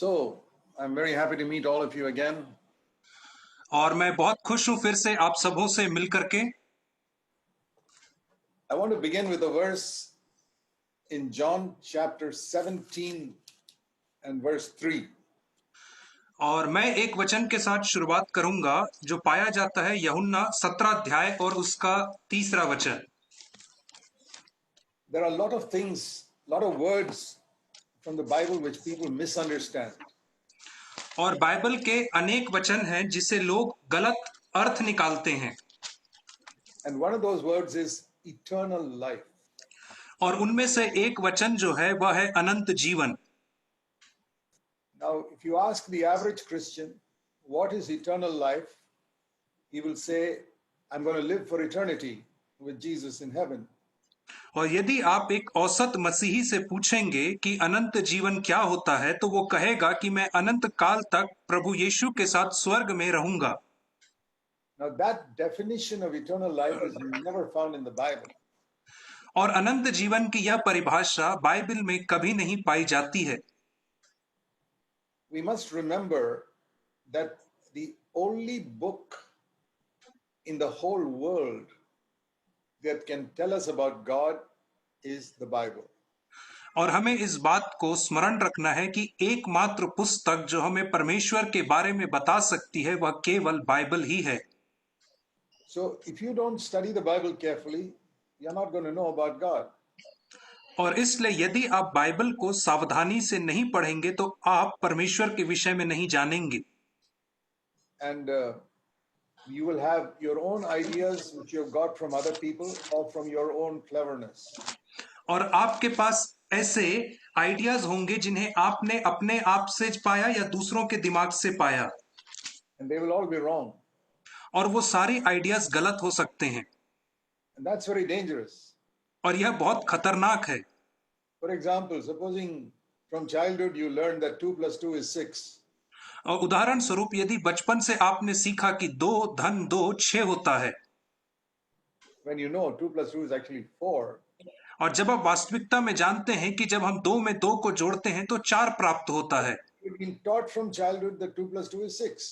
So, I'm very happy to meet all of you again. और मैं बहुत खुश हूं फिर से आप सबों से मिल करके। I want to begin with a verse in John chapter 17 and verse 3. और मैं एक वचन के साथ शुरुआत करूंगा जो पाया जाता है यूहन्ना 17 अध्याय और उसका 3 वचन। There are a lot of things, a lot of words from the Bible which people misunderstand. और बाइबल के अनेक वचन हैं जिसे लोग गलत अर्थ निकालते हैं। And one of those words is eternal life. और उनमें से एक वचन जो है वह है अनंत जीवन। Now, if you ask the average Christian, what is eternal life? He will say, I'm going to live for eternity with Jesus in heaven. और यदि आप एक औसत मसीही से पूछेंगे कि अनंत जीवन क्या होता है तो वो कहेगा कि मैं अनंत काल तक प्रभु यीशु के साथ स्वर्ग में रहूंगा। Now, that definition of eternal life is never found in the Bible. और अनंत जीवन की यह परिभाषा बाइबल में कभी नहीं पाई जाती है। We must remember that the only book in the whole world that can tell us about God is the Bible. और हमें इस बात को स्मरण रखना है कि एकमात्र पुस्तक जो हमें परमेश्वर के बारे में बता सकती है वह केवल बाइबल ही है। So if you don't study the Bible carefully, you're not going to know about God. और इसलिए यदि आप बाइबल को सावधानी से नहीं पढ़ेंगे तो आप परमेश्वर के विषय में नहीं जानेंगे। And you will have your own ideas which you've got from other people or from your own cleverness. और आपके पास ऐसे आइडियाज होंगे जिन्हें आपने अपने आप से पाया या दूसरों के दिमाग से पाया। And they will all be wrong. और वो सारे आइडियाज गलत हो सकते हैं। And that's very dangerous. और यह बहुत खतरनाक है। For example, supposing from childhood you learned that 2 plus 2 is 6. और उदाहरण स्वरूप यदि बचपन से आपने सीखा कि 2 धन 2 6 होता है। When you know 2 plus 2 is actually 4. और जब आप वास्तविकता में जानते हैं कि जब हम 2 में 2 को जोड़ते हैं तो 4 प्राप्त होता है। You've been taught from childhood that 2 plus 2 is 6.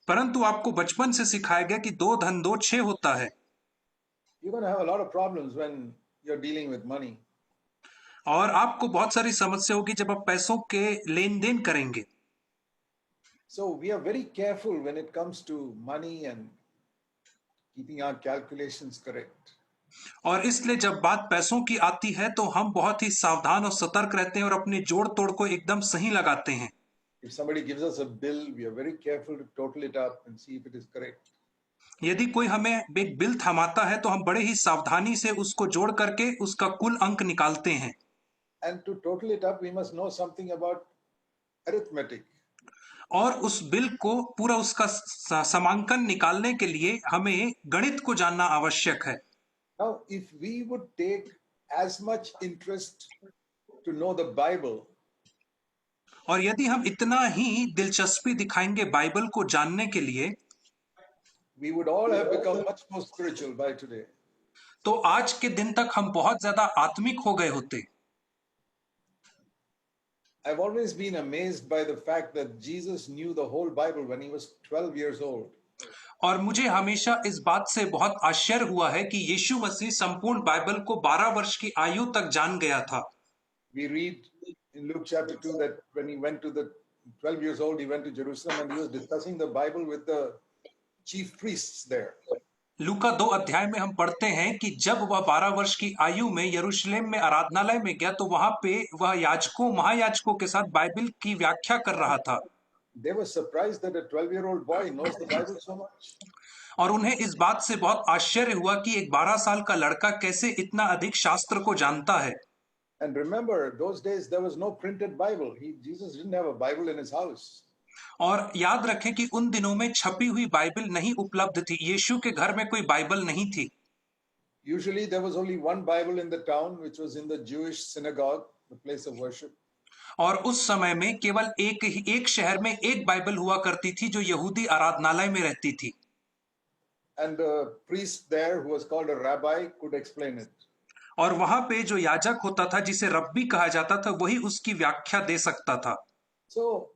परंतु आपको बचपन से सिखाया गया कि 2 धन 2 6 होता है। You're going to have a lot of problems when you're dealing with money. और आपको बहुत सारी समस्या होगी जब आप पैसों के लेन देन करेंगे। So we are very careful when it comes to money and keeping our calculations correct. और इसलिए जब बात पैसों की आती है तो हम बहुत ही सावधान और सतर्क रहते हैं और अपने जोड़ तोड़ को एकदम सही लगाते हैं। If somebody gives us a bill, we are very careful to total it up and see if it is correct. यदि कोई हमें एक बिल थमाता है तो हम बड़े ही सावधानी से उसको जोड़ करके उसका कुल अंक निकालते हैं। And to total it up, we must know something about arithmetic. और उस बिल को पूरा उसका समांकन निकालने के लिए हमें गणित को जानना आवश्यक है। Now, if we would take as much interest to know the Bible, और यदि हम इतना ही दिलचस्पी दिखाएंगे बाइबल को जानने के लिए, we would all have become much more spiritual by today. तो आज के दिन तक हम बहुत ज्यादा आत्मिक हो गए होते। I've always been amazed by the fact that Jesus knew the whole Bible when he was 12 years old. और मुझे हमेशा इस बात से बहुत आश्चर्य हुआ है कि यीशु मसीह संपूर्ण बाइबल को 12 वर्ष की आयु तक जान गया था। We read in Luke chapter 2 that when he went to the 12 years old, he went to Jerusalem and he was discussing the Bible with the chief priests there. लूका 2 अध्याय में हम पढ़ते हैं कि जब वह 12 वर्ष की आयु में यरूशलेम में आराधनालय में गया तो वहां पे वह याजकों महायाजकों के साथ बाइबल की व्याख्या कर रहा था। They were surprised that a 12-year-old boy knows the Bible so much. और उन्हें इस बात से बहुत आश्चर्य हुआ कि एक 12 साल का लड़का कैसे इतना अधिक शास्त्र को जानता है। And remember, those days there was no printed Bible. Jesus didn't have a Bible in his house. और याद रखें कि उन दिनों में छपी हुई बाइबल नहीं उपलब्ध थी। यीशु के घर में कोई बाइबल नहीं थी। Usually there was only one Bible in the town, which was in the Jewish synagogue, the place of worship. और उस समय में केवल एक शहर में एक बाइबल हुआ करती थी जो यहूदी आराधनालय में रहती थी। And the priest there, who was called a rabbi, could explain it. और वहां पे जो याजक होता था जिसे रब्बी कहा जाता था वही उसकी व्याख्या दे सकता था। So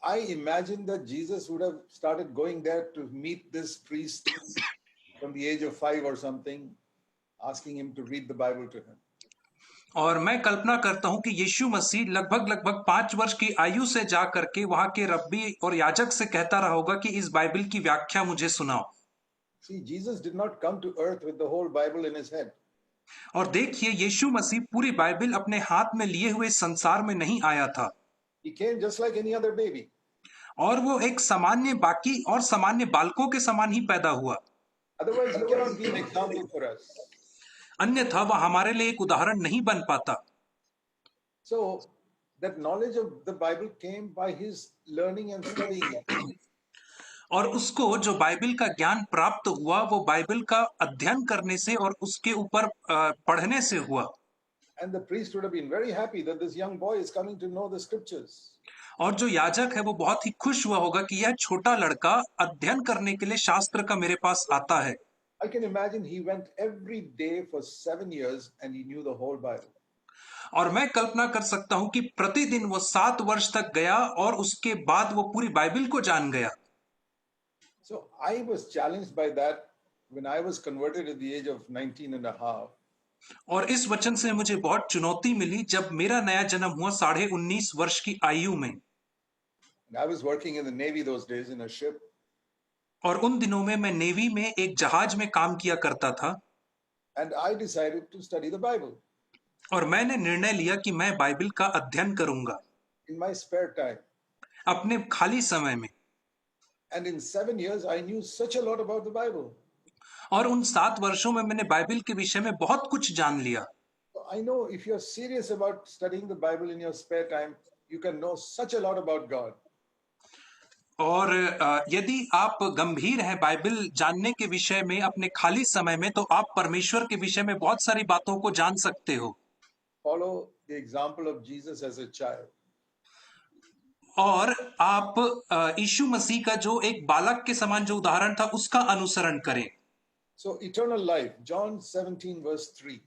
I imagine that Jesus would have started going there to meet this priest from the age of 5 or something, asking him to read the Bible to him. और मैं कल्पना करता हूं कि यीशु मसीह लगभग लगभग 5 वर्ष की आयु से जा करके वहां के रब्बी और याजक से कहता रहा होगा कि इस बाइबल की व्याख्या मुझे सुनाओ। See, Jesus did not come to earth with the whole Bible in his head. और देखिए, यीशु मसीह पूरी बाइबल अपने हाथ में लिए हुए संसार में नहीं आया था। He came just like any other baby. और वो एक सामान्य बाकी और सामान्य बालकों के समान ही पैदा हुआ। Otherwise, he cannot be an example for us. अन्यथा वह हमारे लिए एक उदाहरण नहीं बन पाता। So, that knowledge of the Bible came by his learning and studying it. और उसको जो बाइबल का ज्ञान प्राप्त हुआ वो बाइबल का अध्ययन करने से और उसके ऊपर पढ़ने से हुआ। And the priest would have been very happy that this young boy is coming to know the scriptures. और जो याजक है वो बहुत ही खुश हुआ होगा कि यह छोटा लड़का अध्ययन करने के लिए शास्त्र का मेरे पास आता है। I can imagine he went every day for 7 years and he knew the whole Bible. और मैं कल्पना कर सकता हूं कि प्रतिदिन वो 7 वर्ष तक गया और उसके बाद वो पूरी बाइबल को जान गया। So I was challenged by that when I was converted at the age of 19 and a half. और इस वचन से मुझे बहुत चुनौती मिली जब मेरा नया जन्म हुआ 19.5 वर्ष की आयु में। And I was working in the Navy those days in a ship. और उन दिनों में मैं नेवी में एक जहाज में काम किया करता था। And I decided to study the Bible और मैंने निर्णय लिया कि मैं बाइबल का अध्ययन करूंगा in my spare time. अपने खाली समय में। And in 7 years, I knew such a lot about the Bible. और उन 7 वर्षों में मैंने बाइबल के विषय में बहुत कुछ जान लिया। So I know if you're serious about studying the Bible in your spare time, you can know such a lot about God. और यदि आप गंभीर हैं बाइबल जानने के विषय में अपने खाली समय में, तो आप परमेश्वर के विषय में बहुत सारी बातों को जान सकते हो। Follow the example of Jesus as a child. और आप यीशु मसीह का जो एक बालक के समान जो उदाहरण था उसका अनुसरण करें। So eternal life, John 17 verse 3.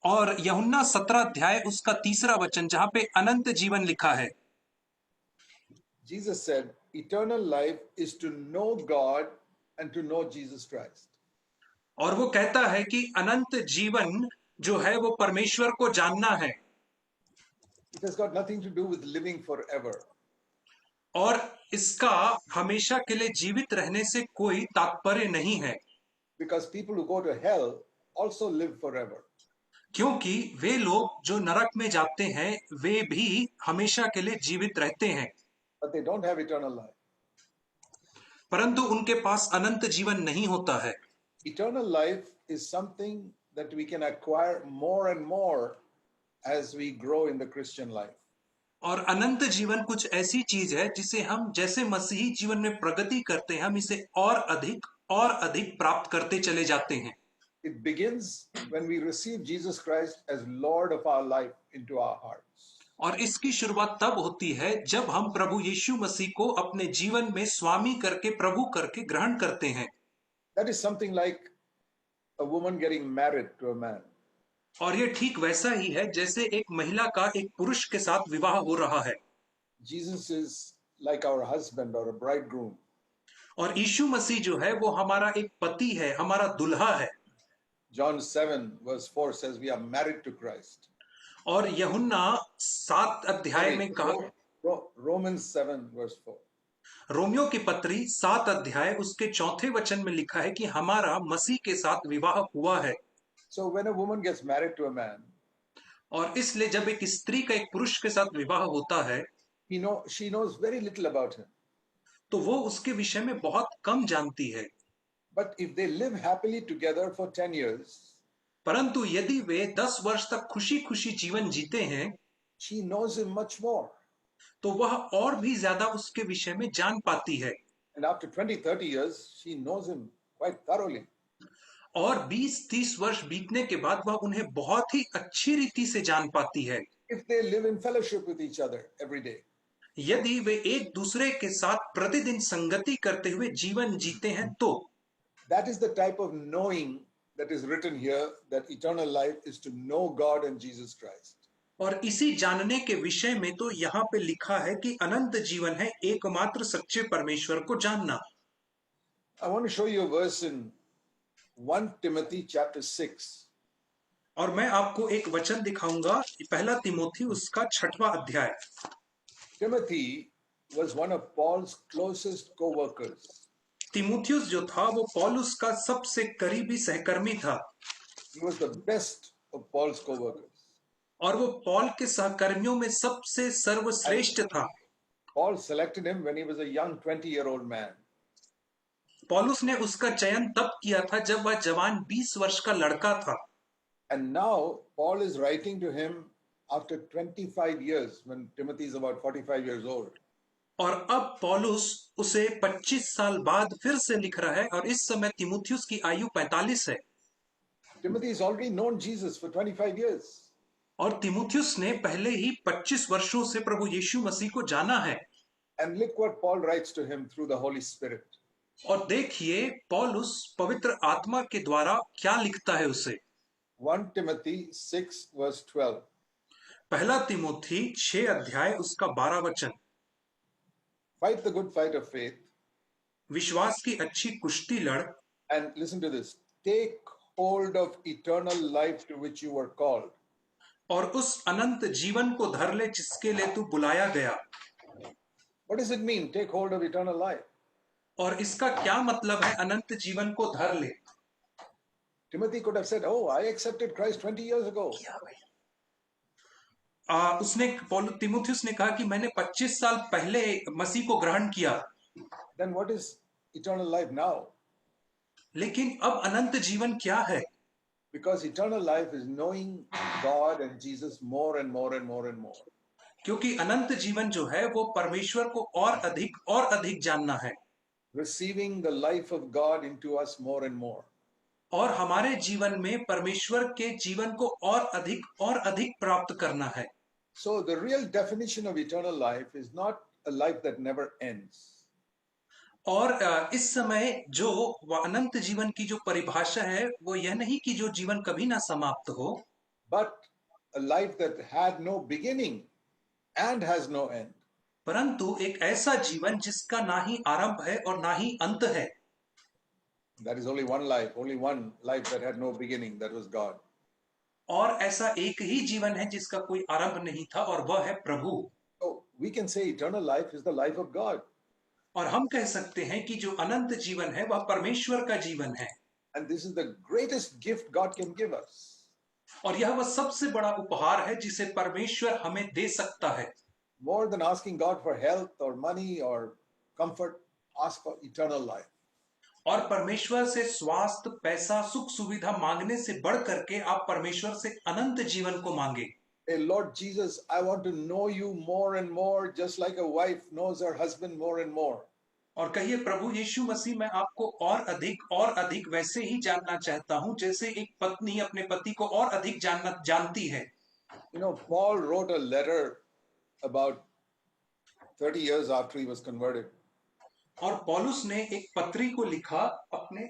और यूहन्ना 17 अध्याय उसका 3रा वचन जहां पे अनंत जीवन लिखा है। Jesus said, eternal life is to know God and to know Jesus Christ. और वो कहता है कि अनंत जीवन जो है वो परमेश्वर को जानना है। It has got nothing to do with living forever. और इसका हमेशा के लिए जीवित रहने से कोई तात्पर्य नहीं है। Because people who go to hell also live forever. क्योंकि वे लोग जो नरक में जाते हैं वे भी हमेशा के लिए जीवित रहते हैं, But they don't have eternal life. परंतु उनके पास अनंत जीवन नहीं होता है। Eternal life is something that we can acquire more and more as we grow in the Christian life. और अनंत जीवन कुछ ऐसी चीज है जिसे हम जैसे मसीही जीवन में प्रगति करते हैं हम इसे और अधिक प्राप्त करते चले जाते हैं। It begins when we receive Jesus Christ as Lord of our life into our hearts. और इसकी शुरुआत तब होती है जब हम प्रभु यीशु मसीह को अपने जीवन में स्वामी करके प्रभु करके ग्रहण करते हैं। That is something like a woman getting married to a man. और ये ठीक वैसा ही है जैसे एक महिला का एक पुरुष के साथ विवाह हो रहा है। Jesus is like our husband or a bridegroom. और यीशु मसीह जो है वो हमारा एक पति है, हमारा दुल्हा है। John 7 verse 4 says we are married to Christ. और यूहन्ना 7 अध्याय में कहा, Romans 7 verse 4. रोमियो की पत्री 7 अध्याय उसके 4थे वचन में लिखा है कि हमारा मसीह के साथ विवाह हुआ है। So when a woman gets married to a man, और इसलिए जब एक स्त्री का एक पुरुष के साथ विवाह होता है, she knows very little about him. तो वो उसके विषय में बहुत कम जानती है। But if they live happily together for 10 years, परंतु यदि वे 10 वर्ष तक खुशी-खुशी जीवन जीते हैं, she knows him much more. तो वह और भी ज्यादा उसके विषय में जान पाती है। And after 20-30 years, she knows him quite thoroughly. और 20-30 वर्ष बीतने के बाद वह उन्हें बहुत ही अच्छी रीति से जान पाती है। If they live in fellowship with each other every day. यदि वे एक दूसरे के साथ प्रतिदिन संगति करते हुए जीवन जीते हैं तो that is the type of knowing that is written here, that eternal life is to know God and Jesus Christ. और इसी जानने के विषय में तो यहाँ पे लिखा है कि अनंत जीवन है एकमात्र सच्चे परमेश्वर को जानना। I want to show you a verse in 1 Timothy chapter 6. और मैं आपको एक वचन दिखाऊंगा, पहला तिमोथी उसका 6वां अध्याय। Timothy was one of Paul's closest co-workers. तिमुथियुस जो था वो पौलुस का सबसे करीबी सहकर्मी था He was the best of Paul's co-workers. और वो पौल के सहकर्मियों में सबसे सर्वश्रेष्ठ था। Paul selected him when he was a young 20-year-old man. पौलुस ने उसका चयन तब किया था जब वह जवान 20 वर्ष का लड़का था। And now Paul is writing to him after 25 years when Timothy is about 45 years old. और अब पौलुस उसे 25 साल बाद फिर से लिख रहा है और इस समय तिमुथियुस की आयु 45 है। Timothy has already known Jesus for 25 years. और तिमुथियुस ने पहले ही 25 वर्षों से प्रभु यीशु मसीह को जाना है। And look what Paul writes to him through the Holy Spirit. और देखिए पौलुस पवित्र आत्मा के द्वारा क्या लिखता है उसे। 1 Timothy 6 verse 12. पहला तिमोथी 6 अध्याय उसका 12 वचन। Fight the good fight of faith. विश्वास की अच्छी कुश्ती लड़। And listen to this. Take hold of eternal life to which you were called. और उस अनंत जीवन को धर ले जिसके लिए तू बुलाया गया। What does it mean? Take hold of eternal life. और इसका क्या मतलब है अनंत जीवन को धर ले। Timothy could have said, "Oh, I accepted Christ 20 years ago." उसने तिमुथियुस ने कहा कि मैंने 25 साल पहले मसीह को ग्रहण किया। Then what is eternal life now? लेकिन अब अनंत जीवन क्या है? Because eternal life is knowing God and Jesus more and more and more and more. क्योंकि अनंत जीवन जो है वो परमेश्वर को और अधिक जानना है। Receiving the life of God into us more and more. और हमारे जीवन में परमेश्वर के जीवन को और अधिक प्राप्त करना है। So the real definition of eternal life is not a life that never ends. और इस समय जो अनंत जीवन की जो परिभाषा है वो यह नहीं कि जो जीवन कभी ना समाप्त हो, but a life that had no beginning and has no end. परंतु एक ऐसा जीवन जिसका ना ही आरंभ है और ना ही अंत है। That is only one life that had no beginning, that was God. और ऐसा एक ही जीवन है जिसका कोई आरंभ नहीं था और वह है प्रभु। So we can say eternal life is the life of God. और हम कह सकते हैं कि जो अनंत जीवन है वह परमेश्वर का जीवन है। And this is the greatest gift God can give us. और यह वह सबसे बड़ा उपहार है जिसे परमेश्वर हमें दे सकता है। More than asking God for health or money or comfort, ask for eternal life. और परमेश्वर से स्वास्थ्य, पैसा, सुख सुविधा मांगने से बढ़ करके आप परमेश्वर से अनंत जीवन को मांगे। Hey Lord Jesus, I want to know you more and more, just like a wife knows her husband more and more. और कहिए प्रभु यीशु मसीह मैं आपको और अधिक वैसे ही जानना चाहता हूं जैसे एक पत्नी अपने पति को और अधिक जानती है। You know, Paul wrote a letter about 30 years after he was converted. और पौलुस ने एक पत्री को लिखा अपने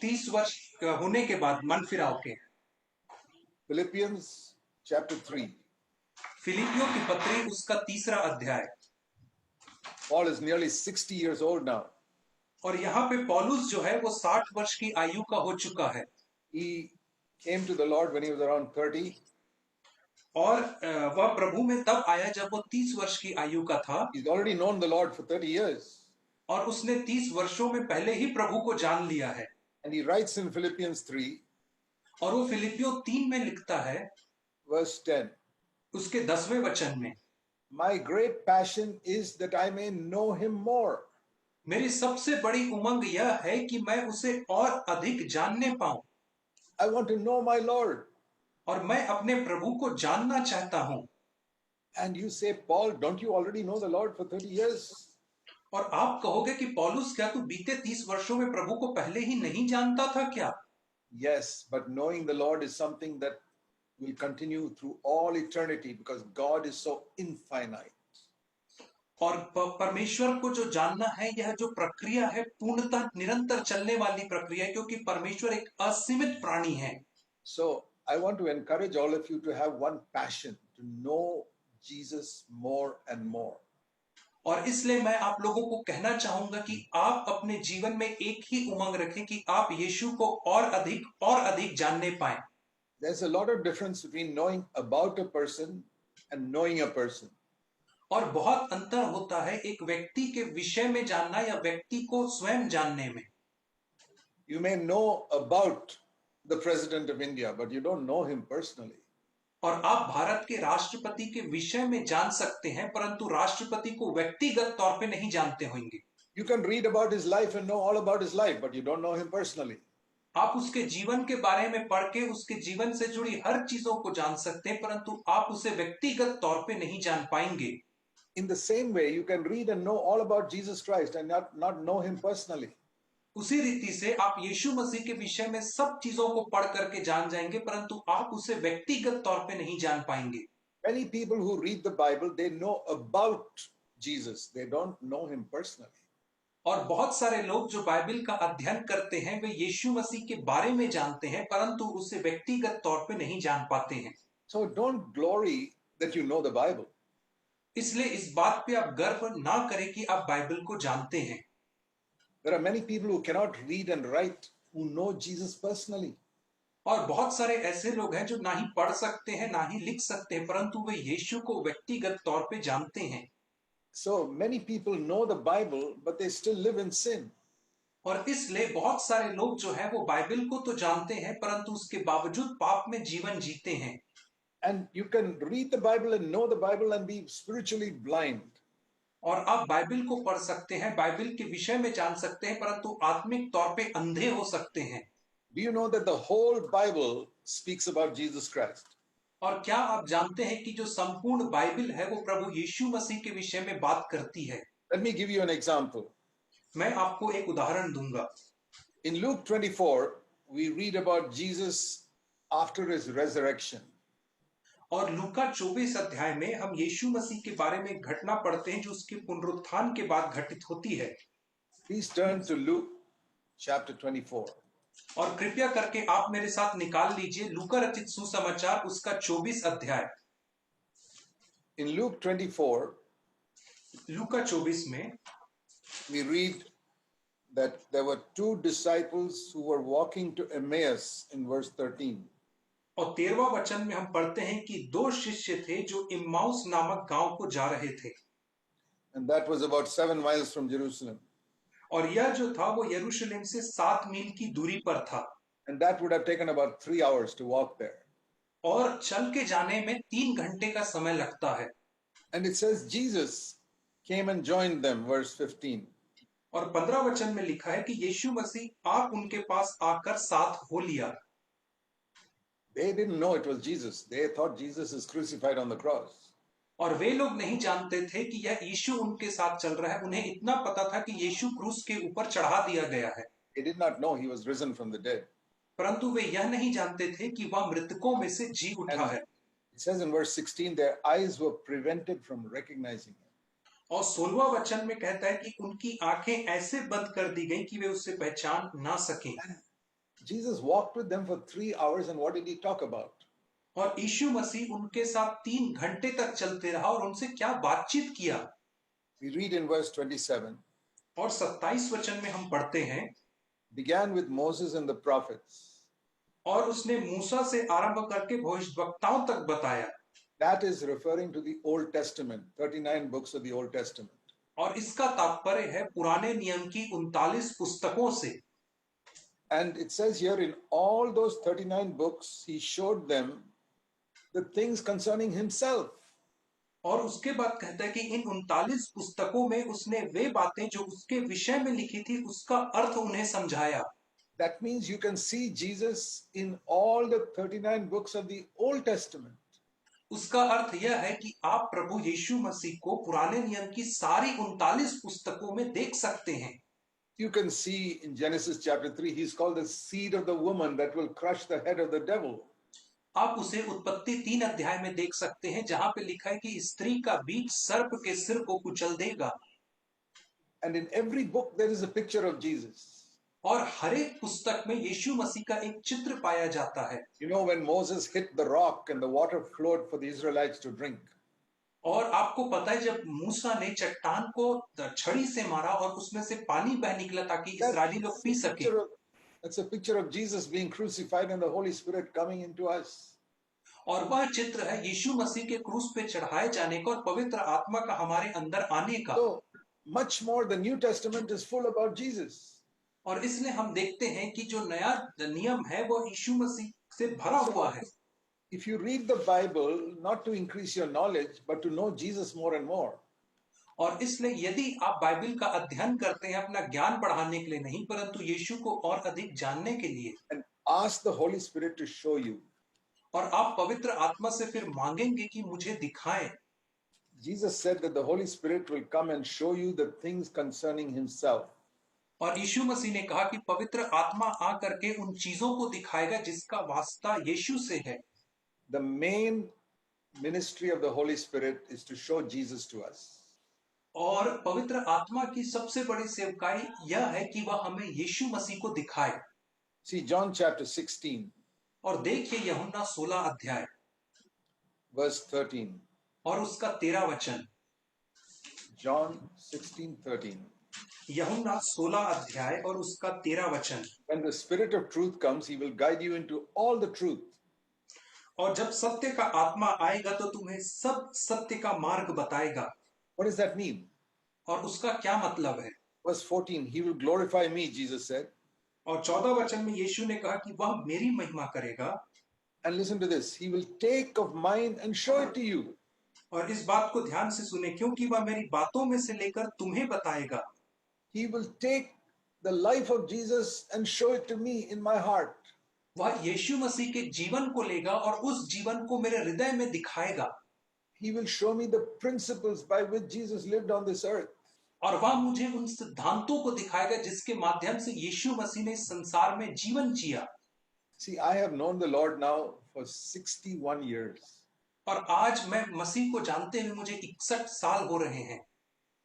30 वर्ष होने के बाद मन फिराव के। Philippians chapter 3. फिलिपियों की पत्री उसका 3रा अध्याय। Paul is nearly 60 years old now. और यहाँ पे पौलुस जो है वो 60 वर्ष की आयु का हो चुका है। He came to the Lord when he was around 30. और वह प्रभु में तब आया जब वो 30 वर्ष की आयु का था। He's already known the Lord for 30 years. और उसने 30 वर्षों में पहले ही प्रभु को जान लिया है। And he writes in Philippians 3, और वो फिलिपियों 3 में लिखता है verse 10. उसके 10वें वचन में, My great passion is that I may know him more. मेरी सबसे बड़ी उमंग यह है कि मैं उसे और अधिक जानने पाऊं। I want to know my Lord. और मैं अपने प्रभु को जानना चाहता हूं। And you say, Paul, don't you already know the Lord for 30 years? और आप कहोगे कि पौलुस क्या तू बीते 30 वर्षों में प्रभु को पहले ही नहीं जानता था क्या? Yes, but knowing the Lord is something that will continue through all eternity because God is so infinite. और परमेश्वर को जो जानना है यह जो प्रक्रिया है पूर्णतः निरंतर चलने वाली प्रक्रिया है क्योंकि परमेश्वर एक असीमित प्राणी है। So I want to encourage all of you to have one passion to know Jesus more and more. और इसलिए मैं आप लोगों को कहना चाहूंगा कि आप अपने जीवन में एक ही उमंग रखें कि आप यीशु को और अधिक जानने पाएं। There's a lot of difference between knowing about a person and knowing a person. और बहुत अंतर होता है एक व्यक्ति के विषय में जानना या व्यक्ति को स्वयं जानने में। You may know about the President of India, but you don't know him personally. और आप भारत के राष्ट्रपति के विषय में जान सकते हैं परंतु राष्ट्रपति को व्यक्तिगत तौर पे नहीं जानते होंगे। You can read about his life and know all about his life, but you don't know him personally. आप उसके जीवन के बारे में पढ़ के उसके जीवन से जुड़ी हर चीजों को जान सकते हैं परंतु आप उसे व्यक्तिगत तौर पे नहीं जान पाएंगे। In the same way, you can read and know all about Jesus Christ and not know him personally. उसी रीति से आप यीशु मसीह के विषय में सब चीजों को पढ़ करके जान जाएंगे परंतु आप उसे व्यक्तिगत तौर पे नहीं जान पाएंगे। Many people who read the Bible, they know about Jesus. They don't know him personally. और बहुत सारे लोग जो बाइबल का अध्ययन करते हैं वे यीशु मसीह के बारे में जानते हैं परंतु उसे व्यक्तिगत तौर पे नहीं जान पाते हैं। So don't glory that you know the Bible. इसलिए इस बात पे आप गर्व ना करें कि आप बाइबल को जानते हैं। There are many people who cannot read and write who know Jesus personally. और बहुत सारे ऐसे लोग हैं जो ना ही पढ़ सकते हैं ना ही लिख सकते हैं परंतु वे यीशु को व्यक्तिगत तौर पे जानते हैं। So many people know the Bible, but they still live in sin. और इसलिए बहुत सारे लोग जो है वो बाइबल को तो जानते हैं परंतु उसके बावजूद पाप में जीवन जीते हैं। And you can read the Bible and know the Bible and be spiritually blind. और आप बाइबल को पढ़ सकते हैं बाइबल के विषय में जान सकते हैं परंतु आत्मिक तौर पे अंधे हो सकते हैं। Do you know that the whole Bible speaks about Jesus Christ? और क्या आप जानते हैं कि जो संपूर्ण बाइबल है वो प्रभु यीशु मसीह के विषय में बात करती है। Let me give you an example. मैं आपको एक उदाहरण दूंगा। In Luke 24, we read about Jesus after his resurrection. और लूका 24 अध्याय में हम यीशु मसीह के बारे में घटना पढ़ते हैं जो उसके पुनरुत्थान के बाद घटित होती है। Please turn to Luke chapter 24. और कृपया करके आप मेरे साथ निकाल लीजिए लूका रचित सुसमाचार उसका 24 अध्याय। In Luke 24, लूका 24 में we read that there were two disciples who were walking to Emmaus in verse 13. और 13वां वचन में हम पढ़ते हैं कि दो शिष्य थे जो इम्माउस नामक गांव को जा रहे थे। And that was about 7 miles from Jerusalem. और यह जो था वो यरूशलेम से 7 मील की दूरी पर था। And that would have taken about 3 hours to walk there. और चल के जाने में 3 घंटे का समय लगता है। And it says Jesus came and joined them, verse 15. और 15 वचन में लिखा है कि यीशु मसीह आप उनके पास आकर साथ हो लिया। They didn't know it was Jesus. They thought Jesus is crucified on the cross. और वे लोग नहीं जानते थे कि यह यीशु उनके साथ चल रहा है। उन्हें इतना पता था कि यीशु क्रूस के ऊपर चढ़ा दिया गया है। They did not know he was risen from the dead. परंतु वे यह नहीं जानते थे कि वह मृतकों में से जी उठा है। It says in verse 16, their eyes were prevented from recognizing him. और 16वां वचन में कहता है कि उनकी आंखें ऐसे बंद कर दी गई कि वे उससे पहचान ना सकें। Jesus walked with them for 3 hours, and what did he talk about? और यीशु मसीह उनके साथ 3 घंटे तक चलते रहा और उनसे क्या बातचीत किया। We read in verse 27. और 27 वचन में हम पढ़ते हैं, Began with Moses and the prophets. और उसने मूसा से आरंभ करके भविष्यवक्ताओं तक बताया। That is referring to the Old Testament, 39 books of the Old Testament. और इसका तात्पर्य है पुराने नियम की 39 पुस्तकों से। And it says here in all those 39 books, he showed them the things concerning himself. और उसके बाद कहता है कि इन 39 पुस्तकों में उसने वे बातें जो उसके विषय में लिखी थी उसका अर्थ उन्हें समझाया। That means you can see Jesus in all the 39 books of the Old Testament. उसका अर्थ यह है कि आप प्रभु यीशु मसीह को पुराने नियम की सारी 39 पुस्तकों में देख सकते हैं। You can see in Genesis chapter 3, he's called the seed of the woman that will crush the head of the devil. आप उसे उत्पत्ति 3 अध्याय में देख सकते हैं जहां पे लिखा है कि स्त्री का बीज सर्प के सिर को कुचल देगा। And in every book there is a picture of Jesus. और हर एक पुस्तक में यीशु मसीह का एक चित्र पाया जाता है। You know, when Moses hit the rock and the water flowed for the Israelites to drink. और आपको पता है जब मूसा ने चट्टान को छड़ी से मारा और उसमें से पानी बह निकला ताकि इस्राएली लोग पी सके। That's a picture of Jesus being crucified and the Holy Spirit coming into us. और वह चित्र है यीशु मसीह के क्रूस पे चढ़ाए जाने का और पवित्र आत्मा का हमारे अंदर आने का। So much more the New Testament is full about Jesus. और इसलिए हम देखते हैं कि जो नया नियम है वो यीशु मसीह से भरा हुआ है। If you read the Bible not to increase your knowledge but to know Jesus more and more. और इसलिए यदि आप बाइबल का अध्ययन करते हैं अपना ज्ञान बढ़ाने के लिए नहीं परंतु यीशु को और अधिक जानने के लिए, and ask the Holy Spirit to show you. और आप पवित्र आत्मा से फिर मांगेंगे कि मुझे दिखाएं। Jesus said that the Holy Spirit will come and show you the things concerning himself. और यीशु मसीह ने कहा कि पवित्र आत्मा आकर के उन चीजों को दिखाएगा जिसका वास्ता यीशु से है। The main ministry of the Holy Spirit is to show Jesus to us. और पवित्र आत्मा की सबसे बड़ी सेवकाई यह है कि वह हमें यीशु मसीह को दिखाए। See John chapter 16. और देखिए यूहन्ना 16 अध्याय verse 13. और उसका 13 वचन। John 16:13. यूहन्ना 16 अध्याय और उसका 13 वचन। When the Spirit of truth comes, he will guide you into all the truth. और जब सत्य का आत्मा आएगा तो तुम्हें सब सत्य का मार्ग बताएगा। What does that mean? और उसका क्या मतलब है? Verse 14, he will glorify me, Jesus said. और 14 वचन में यीशु ने कहा कि वह मेरी महिमा करेगा। And listen to this, he will take of mine and show it to you. और इस बात को ध्यान से सुने क्योंकि वह मेरी बातों में से लेकर तुम्हें बताएगा। He will take the life of Jesus and show it to me in my heart. वह यीशु मसीह के जीवन को लेगा और उस जीवन को मेरे हृदय में दिखाएगा। He will show me the principles by which Jesus lived on this earth. और वह मुझे उन सिद्धांतों को दिखाएगा जिसके माध्यम से यीशु मसीह ने संसार में जीवन जिया। See, I have known the Lord now for 61 years. और आज मैं मसीह को जानते हुए मुझे 61 साल हो रहे हैं।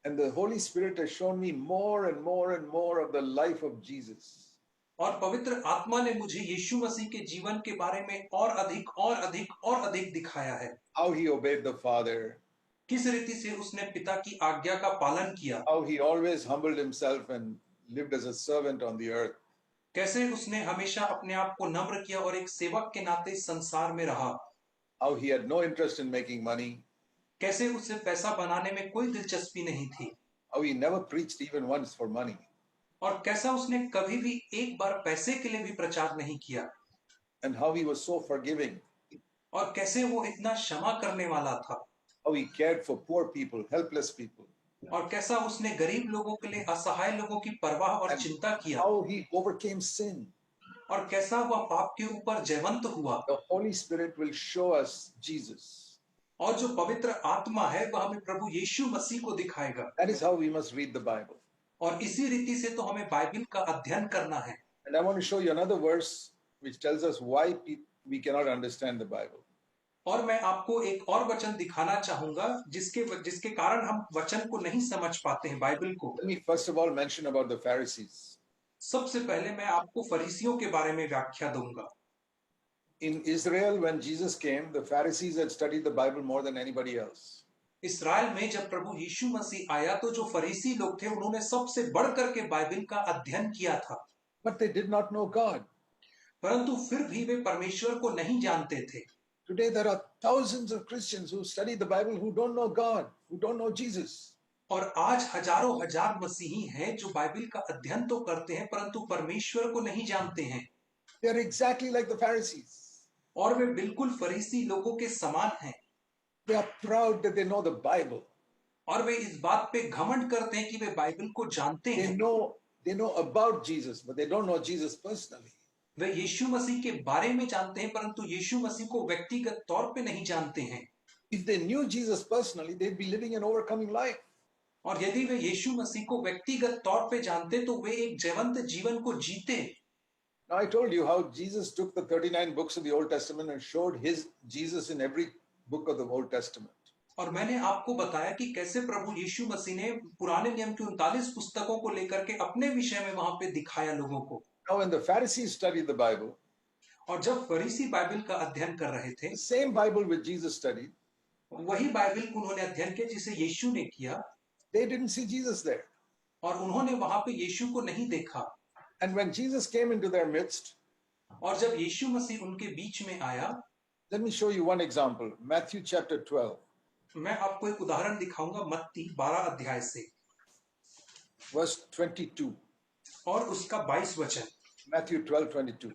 And the Holy Spirit has shown me more and more and more of the life of Jesus. और पवित्र आत्मा ने मुझे यीशु मसीह के जीवन के बारे में और अधिक और अधिक और अधिक दिखाया है। How he obeyed the Father. किस रीति से उसने पिता की आज्ञा का पालन किया। How he always humbled himself and lived as a servant on the earth. कैसे उसने हमेशा अपने आप को नम्र किया और एक सेवक के नाते संसार में रहा। How he had no interest in making money. कैसे उसे पैसा बनाने में कोई दिलचस्पी नहीं थी। How he never preached even once for money. और कैसा उसने कभी भी एक बार पैसे के लिए भी प्रचार नहीं किया। And how he was so forgiving. और कैसे वो इतना क्षमा करने वाला था। How he cared for poor people, helpless people. और कैसा उसने गरीब लोगों के लिए असहाय लोगों की परवाह और चिंता किया। How he overcame sin. और कैसा वह पाप के ऊपर जयवंत हुआ। The Holy Spirit will show us Jesus. और जो पवित्र आत्मा है वह हमें प्रभु यीशु मसीह को दिखाएगा। That is how we must read the Bible. और इसी रीति से तो हमें बाइबल का अध्ययन करना है। And I want to show you another verse which tells us why we cannot understand the Bible. और मैं आपको एक और वचन दिखाना चाहूंगा जिसके कारण हम वचन को नहीं समझ पाते हैं बाइबल को। Let me first of all mention about the Pharisees. सबसे पहले मैं आपको फरीसियों के बारे में व्याख्या दूंगा। In Israel, when Jesus came, the Pharisees had studied the Bible more than anybody else. इस्राएल में जब प्रभु यीशु मसीह आया तो जो फरीसी लोग थे उन्होंने सबसे बढ़कर के बाइबल का अध्ययन किया था। But they did not know God. परंतु फिर भी वे परमेश्वर को नहीं जानते थे। Today there are thousands of Christians who study the Bible who don't know God, who don't know Jesus. और आज हजारों हजार मसीही हैं जो बाइबल का अध्ययन तो करते हैं परंतु परमेश्वर को नहीं जानते हैं। They are exactly like the Pharisees. और वे बिल्कुल फरीसी लोगों के समान हैं। They are proud that they know the Bible. और वे इस बात पे घमंड करते हैं कि वे बाइबल को जानते हैं। They know about Jesus, but they don't know Jesus personally. वे यीशु मसीह के बारे में जानते हैं परंतु यीशु मसीह को व्यक्तिगत तौर पे नहीं जानते हैं। If they knew Jesus personally, they'd be living an overcoming life. और यदि वे यीशु मसीह को व्यक्तिगत तौर पे जानते तो वे एक जीवंत जीवन को जीते। Now I told you how Jesus took the 39 books of the Old Testament and showed his Jesus in every book of the Old Testament. और मैंने आपको बताया कि कैसे प्रभु यीशु मसीह ने पुराने नियम की 39 पुस्तकों को लेकर के अपने विषय में वहां पे दिखाया लोगों को। Now, when the Pharisees studied the Bible, और जब फरीसी बाइबल का अध्ययन कर रहे थे, the same Bible which Jesus studied, वही बाइबल को उन्होंने अध्ययन किया जिसे यीशु ने किया, they didn't see Jesus there. और उन्होंने वहां पे यीशु को नहीं देखा। And when Jesus came into their midst, और जब यीशु मसीह उनके बीच में आया, let me show you one example. Matthew chapter 12, मैं आपको एक उदाहरण दिखाऊंगा मत्ती 12 अध्याय से verse 22. और उसका 22 वचन। Matthew 12, 22.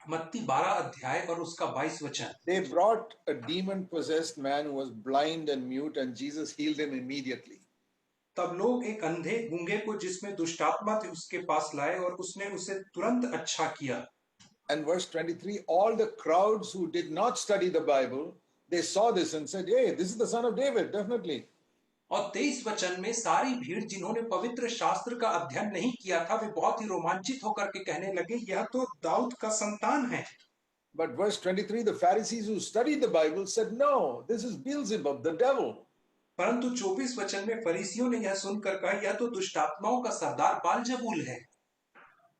मत्ती 12 अध्याय और उसका 22 वचन। They brought a demon-possessed man who was blind and mute, and Jesus healed him immediately. तब लोग एक अंधे गूंगे को जिसमें दुष्टात्मा थी उसके पास लाए और उसने उसे तुरंत अच्छा किया। And verse 23, all the crowds who did not study the Bible, they saw this and said, hey, this is the son of David, definitely. और 23 वचन में सारी भीड़ जिन्होंने पवित्र शास्त्र का अध्ययन नहीं किया था, वे बहुत ही रोमांचित होकर के कहने लगे, यह तो दाऊद का संतान है। But verse 23, the Pharisees who studied the Bible said, no, this is Beelzebub, the devil. परंतु 24 वचन में फरीसियों ने यह सुनकर कहा, यह तो दुष्टात्माओं का सरदार बालजबूल है।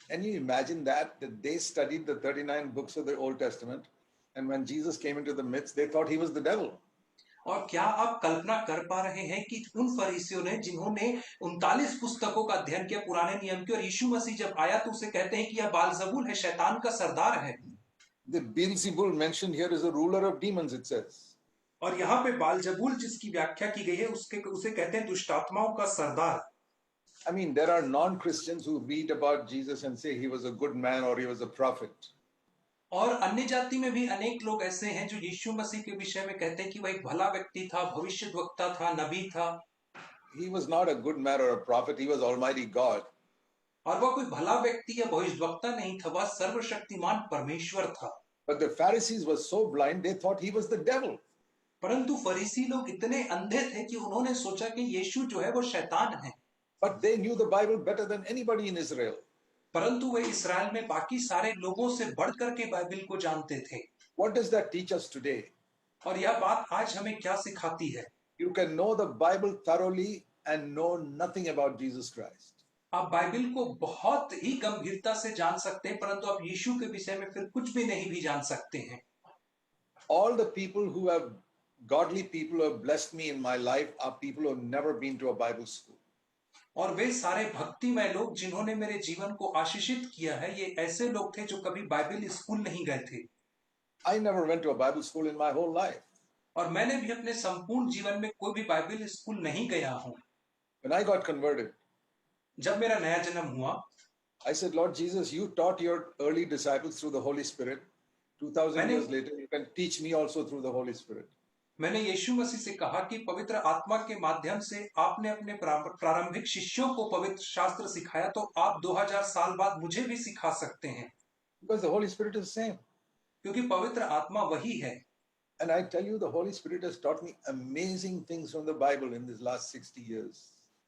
Can you imagine that they studied the 39 books of the Old Testament, and when Jesus came into the midst, they thought he was the devil. और क्या आप कल्पना कर पा रहे हैं कि उन फरीसियों ने जिन्होंने 39 पुस्तकों का अध्ययन किया पुराने नियम की, और यीशु मसीह जब आया तो उसे कहते हैं कि यह बालजबूल है, शैतान का सरदार है। The Beelzebul mentioned here is a ruler of demons, it says. और यहाँ पे बालजबूल जिसकी व्याख्या की गई है उसे कहते हैं दुष्टात्माओं का सरदार। I mean, there are non-Christians who read about Jesus and say he was a good man or he was a prophet. और अन्य जाति में भी अनेक लोग ऐसे हैं जो यीशु मसीह के विषय में कहते हैं कि वह एक भला व्यक्ति था, भविष्यद्वक्ता था, नबी था। He was not a good man or a prophet, he was Almighty God. और वह कोई भला व्यक्ति या भविष्यद्वक्ता नहीं था, वह सर्वशक्तिमान परमेश्वर था। But the Pharisees were so blind, they thought he was the devil. परंतु फरीसी लोग इतने अंधे थे कि उन्होंने सोचा कि यीशु जो है वो शैतान है। But they knew the Bible better than anybody in Israel. परंतु वे इस्राएल में बाकी सारे लोगों से बढ़कर के बाइबल को जानते थे। What does that teach us today? और यह बात आज हमें क्या सिखाती है? You can know the Bible thoroughly and know nothing about Jesus Christ. आप बाइबल को बहुत ही गंभीरता से जान सकते हैं, परंतु आप यीशु के विषय में फिर कुछ भी नहीं भी जान सकते हैं। All the people who have godly people who have blessed me in my life are people who have never been to a Bible school. और वे सारे भक्तिमय लोग जिन्होंने मेरे जीवन को आशीषित किया है, ये ऐसे लोग थे जो कभी बाइबल स्कूल नहीं गए थे। I never went to a Bible school in my whole life. और मैंने भी अपने संपूर्ण जीवन में कोई भी बाइबल स्कूल नहीं गया हूं। When I got converted, जब मेरा नया जन्म हुआ, I said, Lord Jesus, you taught your early disciples through the Holy Spirit. 2000 years later, you can teach me also through the Holy Spirit. मैंने यीशु मसीह से कहा कि पवित्र आत्मा के माध्यम से आपने अपने प्रारंभिक शिष्यों को पवित्र शास्त्र सिखाया, तो आप 2000 साल बाद मुझे भी सिखा सकते हैं। Because the Holy Spirit is the same. क्योंकि पवित्र आत्मा वही है। And I tell you, the Holy Spirit has taught me amazing things from the Bible in this last 60 years.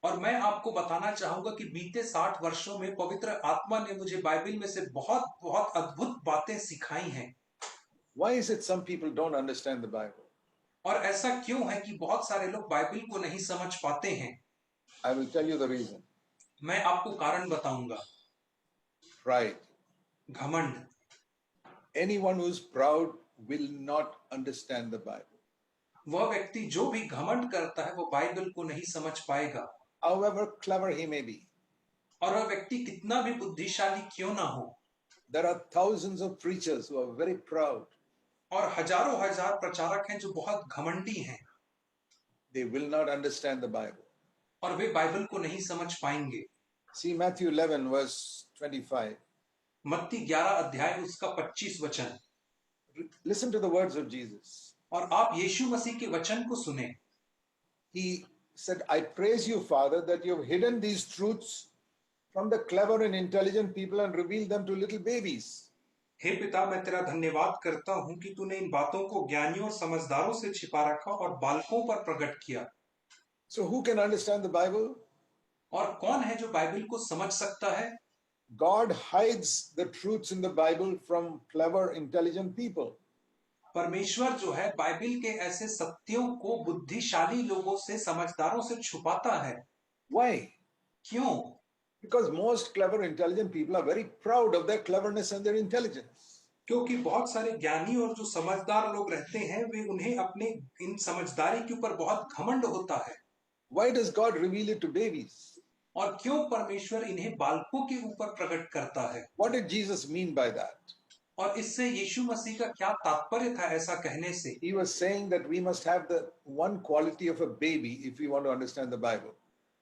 और मैं आपको बताना चाहूंगा कि बीते 60 वर्षों में पवित्र आत्मा ने मुझे बाइबल में से बहुत बहुत अद्भुत बातें सिखाई हैं। Why is it some people don't understand the Bible? और ऐसा क्यों है कि बहुत सारे लोग बाइबल को नहीं समझ पाते हैं? I will tell you the reason. मैं आपको कारण बताऊंगा। Pride. घमंड। Anyone who is proud will not understand the Bible. वह व्यक्ति जो भी घमंड करता है वो बाइबल को नहीं समझ पाएगा, however clever he may be. और वह व्यक्ति कितना भी बुद्धिशाली क्यों ना हो। There are thousands of preachers who are very proud. और हजारों हजार प्रचारक हैं जो बहुत घमंडी हैं। They will not understand the Bible. और वे बाइबल को नहीं समझ पाएंगे। See Matthew 11 verse 25. मत्ती 11 अध्याय उसका 25 वचन। Listen to the words of Jesus. और आप यीशु मसीह के वचन को सुने। He said, I praise you, Father, that you have hidden these truths from the clever and intelligent people and revealed them to little babies. हे पिता, मैं तेरा धन्यवाद करता हूं कि तूने इन बातों को ज्ञानियों और समझदारों से छिपा रखा और बालकों पर प्रकट किया। So who can understand the Bible? और कौन है जो बाइबल को समझ सकता है? God hides the truths in the Bible from clever, intelligent people. परमेश्वर जो है बाइबिल के ऐसे सत्यों को बुद्धिशाली लोगों से, समझदारों से छुपाता है। Why? क्यों? Because most clever, intelligent people are very proud of their cleverness and their intelligence. क्योंकि बहुत सारे ज्ञानी और जो समझदार लोग रहते हैं वे उन्हें अपने इन समझदारी के ऊपर बहुत घमंड होता है। Why does God reveal it to babies? और क्यों परमेश्वर इन्हें बालकों के ऊपर प्रकट करता है? What did Jesus mean by that? और इससे यीशु मसीह का क्या तात्पर्य था ऐसा कहने से? He was saying that we must have the one quality of a baby if we want to understand the Bible.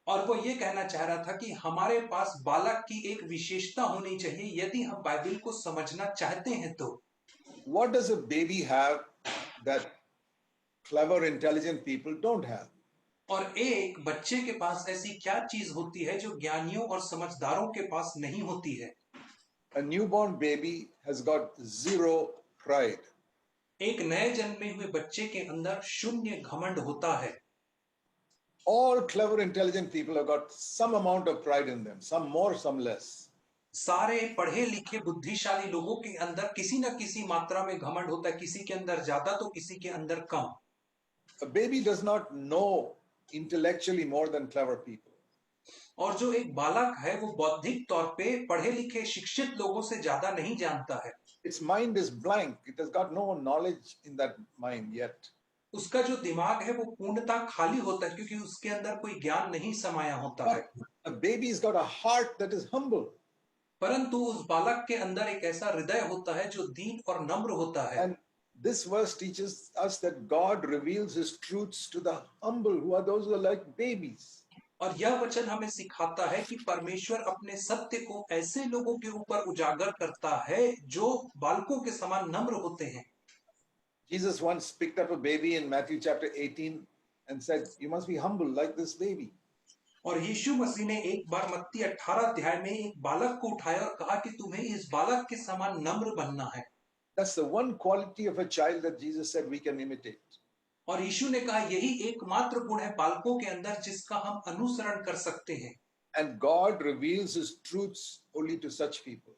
और वो ये कहना चाह रहा था कि हमारे पास बालक की एक विशेषता होनी चाहिए यदि हम बाइबिल को समझना चाहते हैं तो। What does a baby have that clever, intelligent people don't have? और एक बच्चे के पास ऐसी क्या चीज होती है जो ज्ञानियों और समझदारों के पास नहीं होती है? A newborn baby has got zero pride. एक नए जन्मे हुए बच्चे के अंदर शून्य घमंड होता है। All clever, intelligent people have got some amount of pride in them, some more, some less. सारे पढ़े लिखे बुद्धिशाली लोगों के अंदर किसी न किसी मात्रा में घमंड होता है, किसी के अंदर ज्यादा तो किसी के अंदर कम। A baby does not know intellectually more than clever people. और जो एक बालक है वो बौद्धिक तौर पे पढ़े लिखे शिक्षित लोगों से ज्यादा नहीं जानता है। Its mind is blank. It has got no knowledge in that mind yet. उसका जो दिमाग है वो पूर्णतः खाली होता है क्योंकि उसके अंदर कोई ज्ञान नहीं समाया होता है। But a baby's got a heart that is humble. परंतु उस बालक के अंदर एक ऐसा हृदय होता है जो दीन और नम्र होता है। And this verse teaches us that God reveals his truths to the humble, who are those who are like babies. और यह वचन हमें सिखाता है कि परमेश्वर अपने सत्य को ऐसे लोगों के ऊपर उजागर करता है जो बालकों के समान नम्र होते हैं। Jesus once picked up a baby in Matthew chapter 18 and said, "You must be humble like this baby." और यीशु मसीह ने एक बार मत्ती 18 अध्याय में एक बालक को उठाया और कहा कि तुम्हें इस बालक के समान नम्र बनना है। That's the one quality of a child that Jesus said we can imitate. और यीशु ने कहा यही एकमात्र गुण है बालकों के अंदर जिसका हम अनुसरण कर सकते हैं। And God reveals his truths only to such people.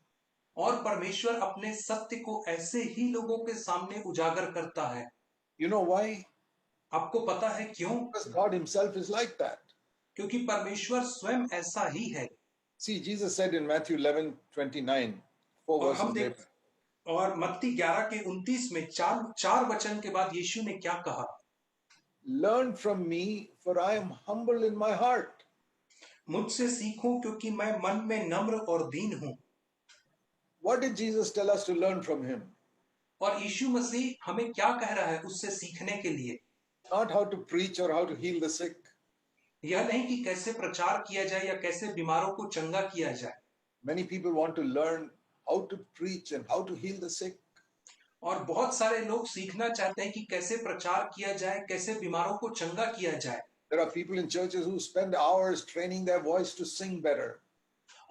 और परमेश्वर अपने सत्य को ऐसे ही लोगों के सामने उजागर करता है। You know why? आपको पता है क्यों? Because God himself is like that. क्योंकि परमेश्वर स्वयं ऐसा ही है। See, Jesus said in Matthew 11:29, 4 और हम verses देख later, और मत्ती 11 के 29 में चार वचन के बाद यीशु ने क्या कहा? "Learn from me, for I am humble in my heart." मुझसे सीखो क्योंकि मैं मन में नम्र और दीन हूं। What did Jesus tell us to learn from him? और यीशु मसीह हमें क्या कह रहा है उससे सीखने के लिए? Not how to preach or how to heal the sick. यह नहीं कि कैसे प्रचार किया जाए या कैसे बीमारों को चंगा किया जाए। Many people want to learn how to preach and how to heal the sick. और बहुत सारे लोग सीखना चाहते हैं कि कैसे प्रचार किया जाए, कैसे बीमारों को चंगा किया जाए। There are people in churches who spend hours training their voice to sing better.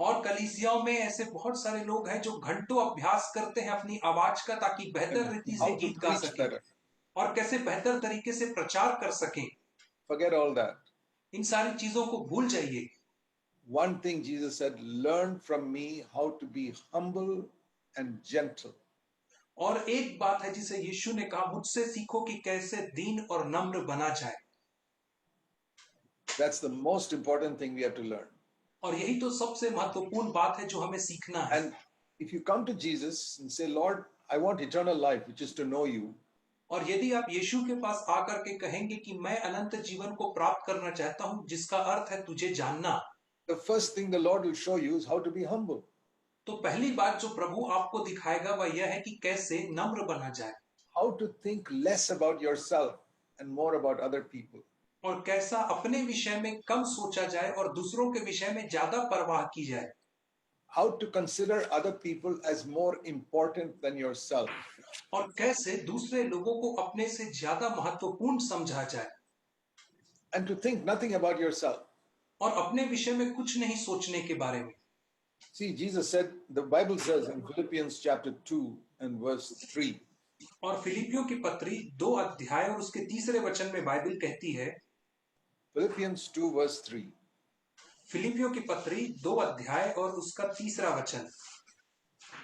और कलीसियाओं में ऐसे बहुत सारे लोग हैं जो घंटों अभ्यास करते हैं अपनी आवाज का ताकि बेहतर रीति से How to गीत गा preach सकें better. और कैसे बेहतर तरीके से प्रचार कर सकें। Forget all that. इन सारी चीजों को भूल जाइए। One thing Jesus said, "Learn from me how to be humble and gentle." और एक बात है जिसे यीशु ने कहा मुझसे सीखो कि कैसे दीन और नम्र बना जाए। That's the most important thing we have to learn. और यही तो सबसे महत्वपूर्ण बात है जो हमें सीखना है। And if you come to Jesus and say, "Lord, I want eternal life, which is to know you," और यदि आप यीशु के पास आकर के कहेंगे कि मैं अनंत जीवन को प्राप्त करना चाहता हूं जिसका अर्थ है तुझे जानना, the first thing the Lord will show you is how to be humble. तो पहली बात जो प्रभु आपको दिखाएगा वह यह है कि कैसे नम्र बना जाए, How to think less about yourself and more about other people. और कैसा अपने विषय में कम सोचा जाए और दूसरों के विषय में ज्यादा परवाह की जाए। How to consider other people as more important than yourself. और कैसे दूसरे लोगों को अपने से ज्यादा महत्वपूर्ण समझा जाए। And to think nothing about yourself. और अपने विषय में कुछ नहीं सोचने के बारे में। See, Jesus said, the Bible says in Philippians chapter 2 and verse 3. और फिलिपियों की पत्री 2 अध्याय और उसके तीसरे वचन में बाइबल कहती है, Philippians 2 verse 3. फिलिपियों की पत्री 2 अध्याय और उसका तीसरा वचन,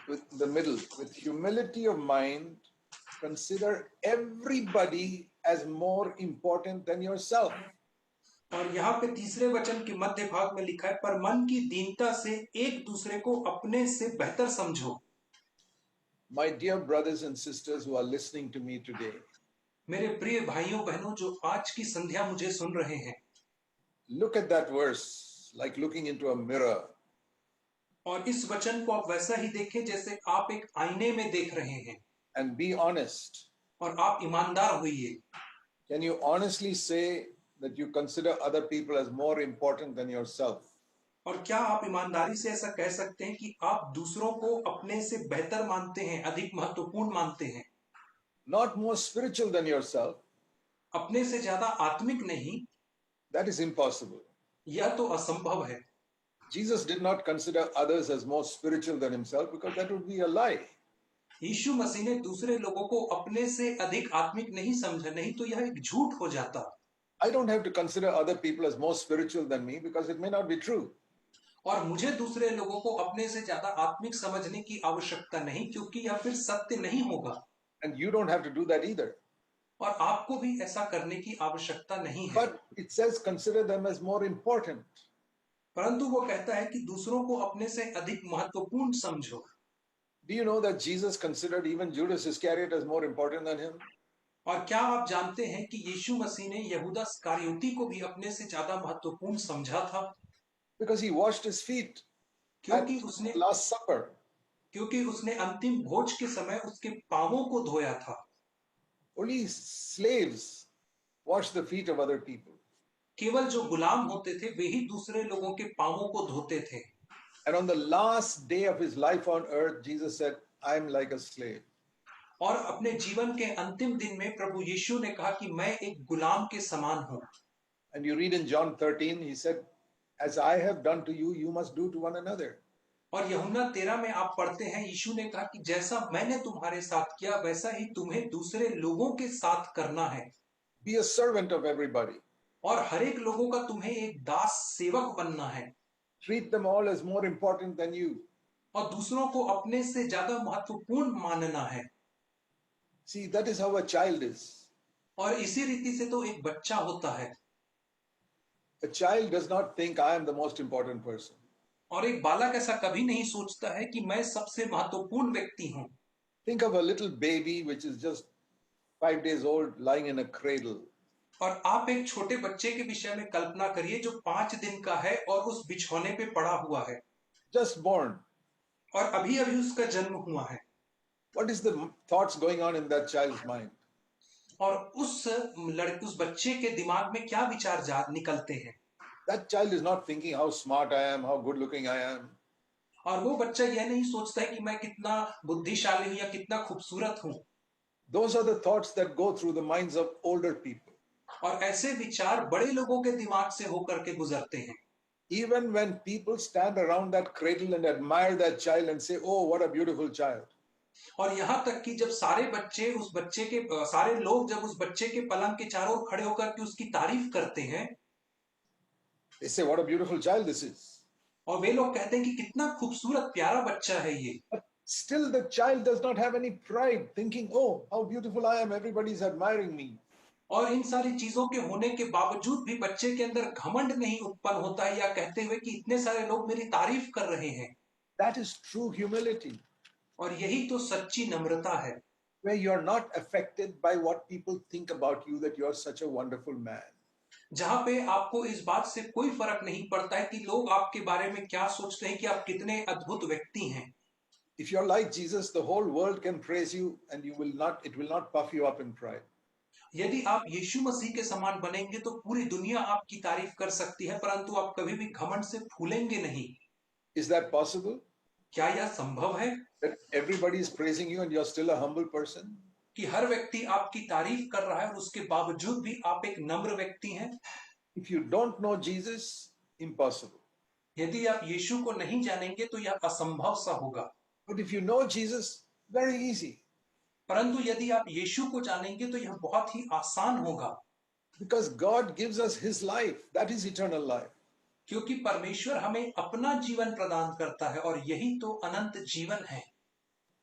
With the middle, with humility of mind, consider everybody as more important than yourself. और यहाँ पे तीसरे वचन के मध्य भाग में लिखा है, पर मन की दीनता से एक दूसरे को अपने से बेहतर समझो। My dear brothers and sisters who are listening to me today, मेरे प्रिय भाइयों बहनों जो आज की संध्या मुझे सुन रहे हैं, look at that verse like looking into a mirror. और इस वचन को आप वैसा ही देखें जैसे आप एक आईने में देख रहे हैं, And be honest. और आप ईमानदार होइए। Can you honestly say that you consider other people as more important than yourself? और क्या आप ईमानदारी से ऐसा कह सकते हैं कि आप दूसरों को अपने से बेहतर मानते हैं, अधिक महत्वपूर्ण मानते हैं? Not more spiritual than yourself. अपने से ज्यादा आत्मिक नहीं, That is impossible. यह तो असंभव है। Jesus did not consider others as more spiritual than himself because that would be a lie. यीशु मसीह ने दूसरे लोगों को अपने से अधिक आत्मिक नहीं समझा, नहीं तो यह एक झूठ हो जाता। I don't have to consider other people as more spiritual than me because it may not be true. और मुझे दूसरे लोगों को अपने से ज्यादा आत्मिक समझने की आवश्यकता नहीं, क्योंकि यह फिर सत्य नहीं होगा। And you don't have to do that either. और आपको भी ऐसा करने की आवश्यकता नहीं है। But it says consider them as more important. परंतु वो कहता है कि दूसरों को अपने से अधिक महत्वपूर्ण समझो। Do you know that Jesus considered even Judas Iscariot as more important than him? और क्या आप जानते हैं कि यीशु मसीह ने यहूदा इस्करियोती को भी अपने से ज्यादा महत्वपूर्ण समझा था? Because he washed his feet at क्योंकि उसने Last Supper. क्योंकि उसने अंतिम भोज के समय उसके पांवों को धोया था। Only slaves wash the feet of other people. केवल जो गुलाम होते थे वे ही दूसरे लोगों के पांवों को धोते थे। And on the last day of his life on earth, Jesus said, I'm like a slave. और अपने जीवन के अंतिम दिन में प्रभु यीशु ने कहा कि मैं एक गुलाम के समान हूं। And you read in John 13, he said, as I have done to you, you must do to one another. और यूहन्ना 13 में आप पढ़ते हैं, यीशु ने कहा कि जैसा मैंने तुम्हारे साथ किया वैसा ही तुम्हें दूसरे लोगों के साथ करना है। Be a servant of everybody. और हर एक लोगों का तुम्हें एक दास सेवक बनना है। Treat them all as more important than you. और दूसरों को अपने से ज्यादा महत्वपूर्ण मानना है। See, that is how a child is. और इसी रीति से तो एक बच्चा होता है। A child does not think I am the most important person. और एक बालक ऐसा कभी नहीं सोचता है कि मैं सबसे महत्वपूर्ण व्यक्ति हूं। Think of a little baby which is just 5 days old lying in a cradle. और आप एक छोटे बच्चे के विषय में कल्पना करिए जो 5 दिन का है और उस बिछौने पे पड़ा हुआ है। Just born. और अभी अभी उसका जन्म हुआ है। What is the thoughts going on in that child's mind? और उस बच्चे के दिमाग में क्या विचार निकलते हैं? That child is not thinking how smart I am, how good looking I am. और वो बच्चा यह नहीं सोचता है कि मैं कितना बुद्धिशाली हूं या कितना खूबसूरत हूं। Those are the thoughts that go through the minds of older people. और ऐसे विचार बड़े लोगों के दिमाग से होकर के गुजरते हैं। Even when people stand around that cradle and admire that child and say, oh, what a beautiful child. और यहाँ तक कि जब सारे लोग जब उस बच्चे के पलंग के चारों ओर खड़े होकर के उसकी तारीफ करते हैं, They say, what a beautiful child this is. और वे लोग कहते हैं कि कितना खूबसूरत प्यारा बच्चा है ये। But still the child does not have any pride, thinking, oh, how beautiful I am, everybody's admiring me. और इन सारी चीजों के होने के बावजूद भी बच्चे के अंदर घमंड नहीं उत्पन्न होता है, या कहते हुए कि इतने सारे लोग मेरी तारीफ कर रहे हैं। That is true humility. और यही तो सच्ची नम्रता है, Where you are not affected by what people think about you, that you are such a wonderful man. जहां पे आपको इस बात से कोई फर्क नहीं पड़ता है कि लोग आपके बारे में क्या सोचते हैं, कि आप कितने अद्भुत व्यक्ति हैं। If you're like Jesus, the whole world can praise you and it will not puff you up in pride. यदि आप यीशु मसीह के समान बनेंगे तो पूरी दुनिया आपकी तारीफ कर सकती है, परंतु आप कभी भी घमंड से फूलेंगे नहीं। Is that possible? क्या यह संभव है That everybody is praising you and you're still a humble person? कि हर व्यक्ति आपकी तारीफ कर रहा है और उसके बावजूद भी आप एक नम्र व्यक्ति हैं? If you don't know Jesus, impossible. यदि आप यीशु को नहीं जानेंगे तो यह असंभव सा होगा। But if you know Jesus, very easy. परंतु यदि आप यीशु को जानेंगे तो यह बहुत ही आसान होगा। Because God gives us His life, that is eternal life. क्योंकि परमेश्वर हमें अपना जीवन प्रदान करता है और यही तो अनंत जीवन है।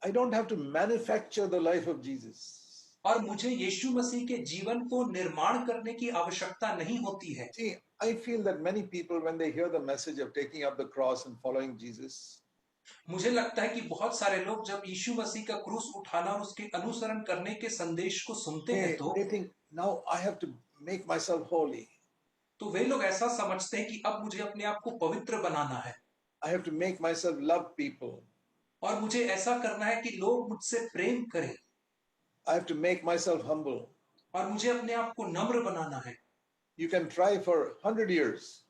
I don't have to manufacture the life of Jesus. और मुझे यीशु मसीह के जीवन को निर्माण करने की आवश्यकता नहीं होती है। See, I feel that many people, when they hear the message of taking up the cross and following Jesus, मुझे लगता है कि बहुत सारे लोग जब यीशु मसीह का क्रूस उठाना और उसके अनुसरण करने के संदेश को सुनते हैं they think, now I have to make myself holy. तो वे लोग ऐसा समझते हैं कि अब मुझे अपने आप को पवित्र बनाना है I have to make myself love people. और मुझे ऐसा करना है कि लोग मुझसे प्रेम करें I have to make myself humble. और मुझे अपने आप को नम्र बनाना है। You can try for 100 years.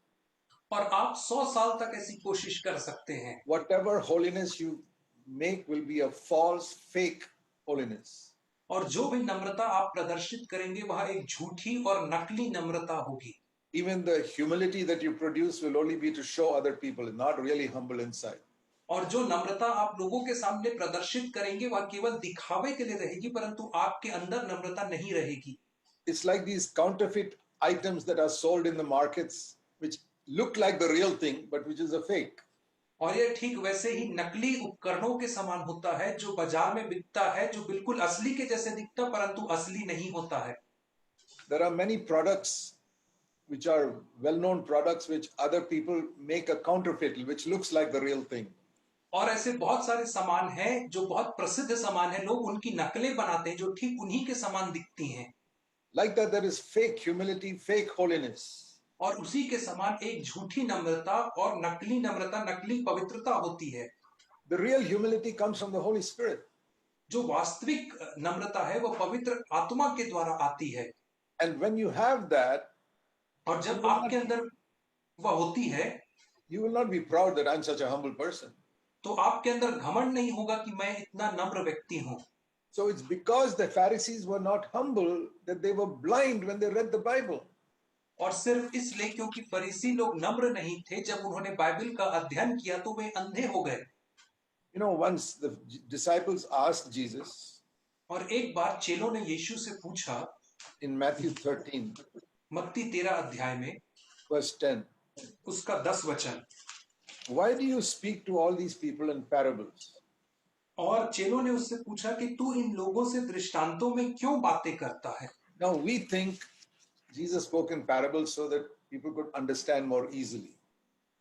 और आप 100 साल तक ऐसी कोशिश कर सकते हैं। Whatever holiness you make will be a false, fake holiness. और जो भी नम्रता आप प्रदर्शित करेंगे वह एक झूठी और नकली नम्रता होगी। Even the humility that you produce will only be to show other people, not really humble inside. और जो नम्रता आप लोगों के सामने प्रदर्शित करेंगे वह केवल दिखावे के लिए रहेगी, परंतु आपके अंदर नम्रता नहीं रहेगी। It's like these counterfeit items that are sold in the markets, which look like the real thing, but which is a fake. और यह ठीक वैसे ही नकली उपकरणों के समान होता है जो बाजार में बिकता है, जो बिल्कुल असली के जैसे दिखता परंतु असली नहीं होता है। There are many products which are well-known products which other people make a counterfeit, which looks like the real thing. और ऐसे बहुत सारे सामान हैं जो बहुत प्रसिद्ध सामान है, लोग उनकी नकलें बनाते हैं जो ठीक उन्हीं के समान दिखती हैं। Like that, there is fake humility, fake holiness. और उसी के समान एक झूठी नम्रता और नकली नम्रता, नकली पवित्रता होती है। The real humility comes from the Holy Spirit. जो वास्तविक नम्रता है वह पवित्र आत्मा के द्वारा आती है। And when you have that, और जब आपके अंदर वह होती है, you will not be proud that I'm such a humble person. तो आपके अंदर घमंड नहीं होगा कि मैं इतना नम्र व्यक्ति हूं। So it's because the Pharisees were not humble that they were blind when they read the Bible. और सिर्फ इसलिए क्योंकि फरीसी लोग नम्र नहीं थे, जब उन्होंने बाइबल का अध्ययन किया तो वे अंधे हो गए। You know, once the disciples asked Jesus और एक बार चेलों ने यीशु से पूछा in Matthew 13, मत्ती 13 अध्याय में verse 10, उसका 10 वचन, why do you speak to all these people in parables? और चेलों ने उससे पूछा कि तू इन लोगों से दृष्टांतों में क्यों बातें करता है। Now we think Jesus spoke in parables so that people could understand more easily.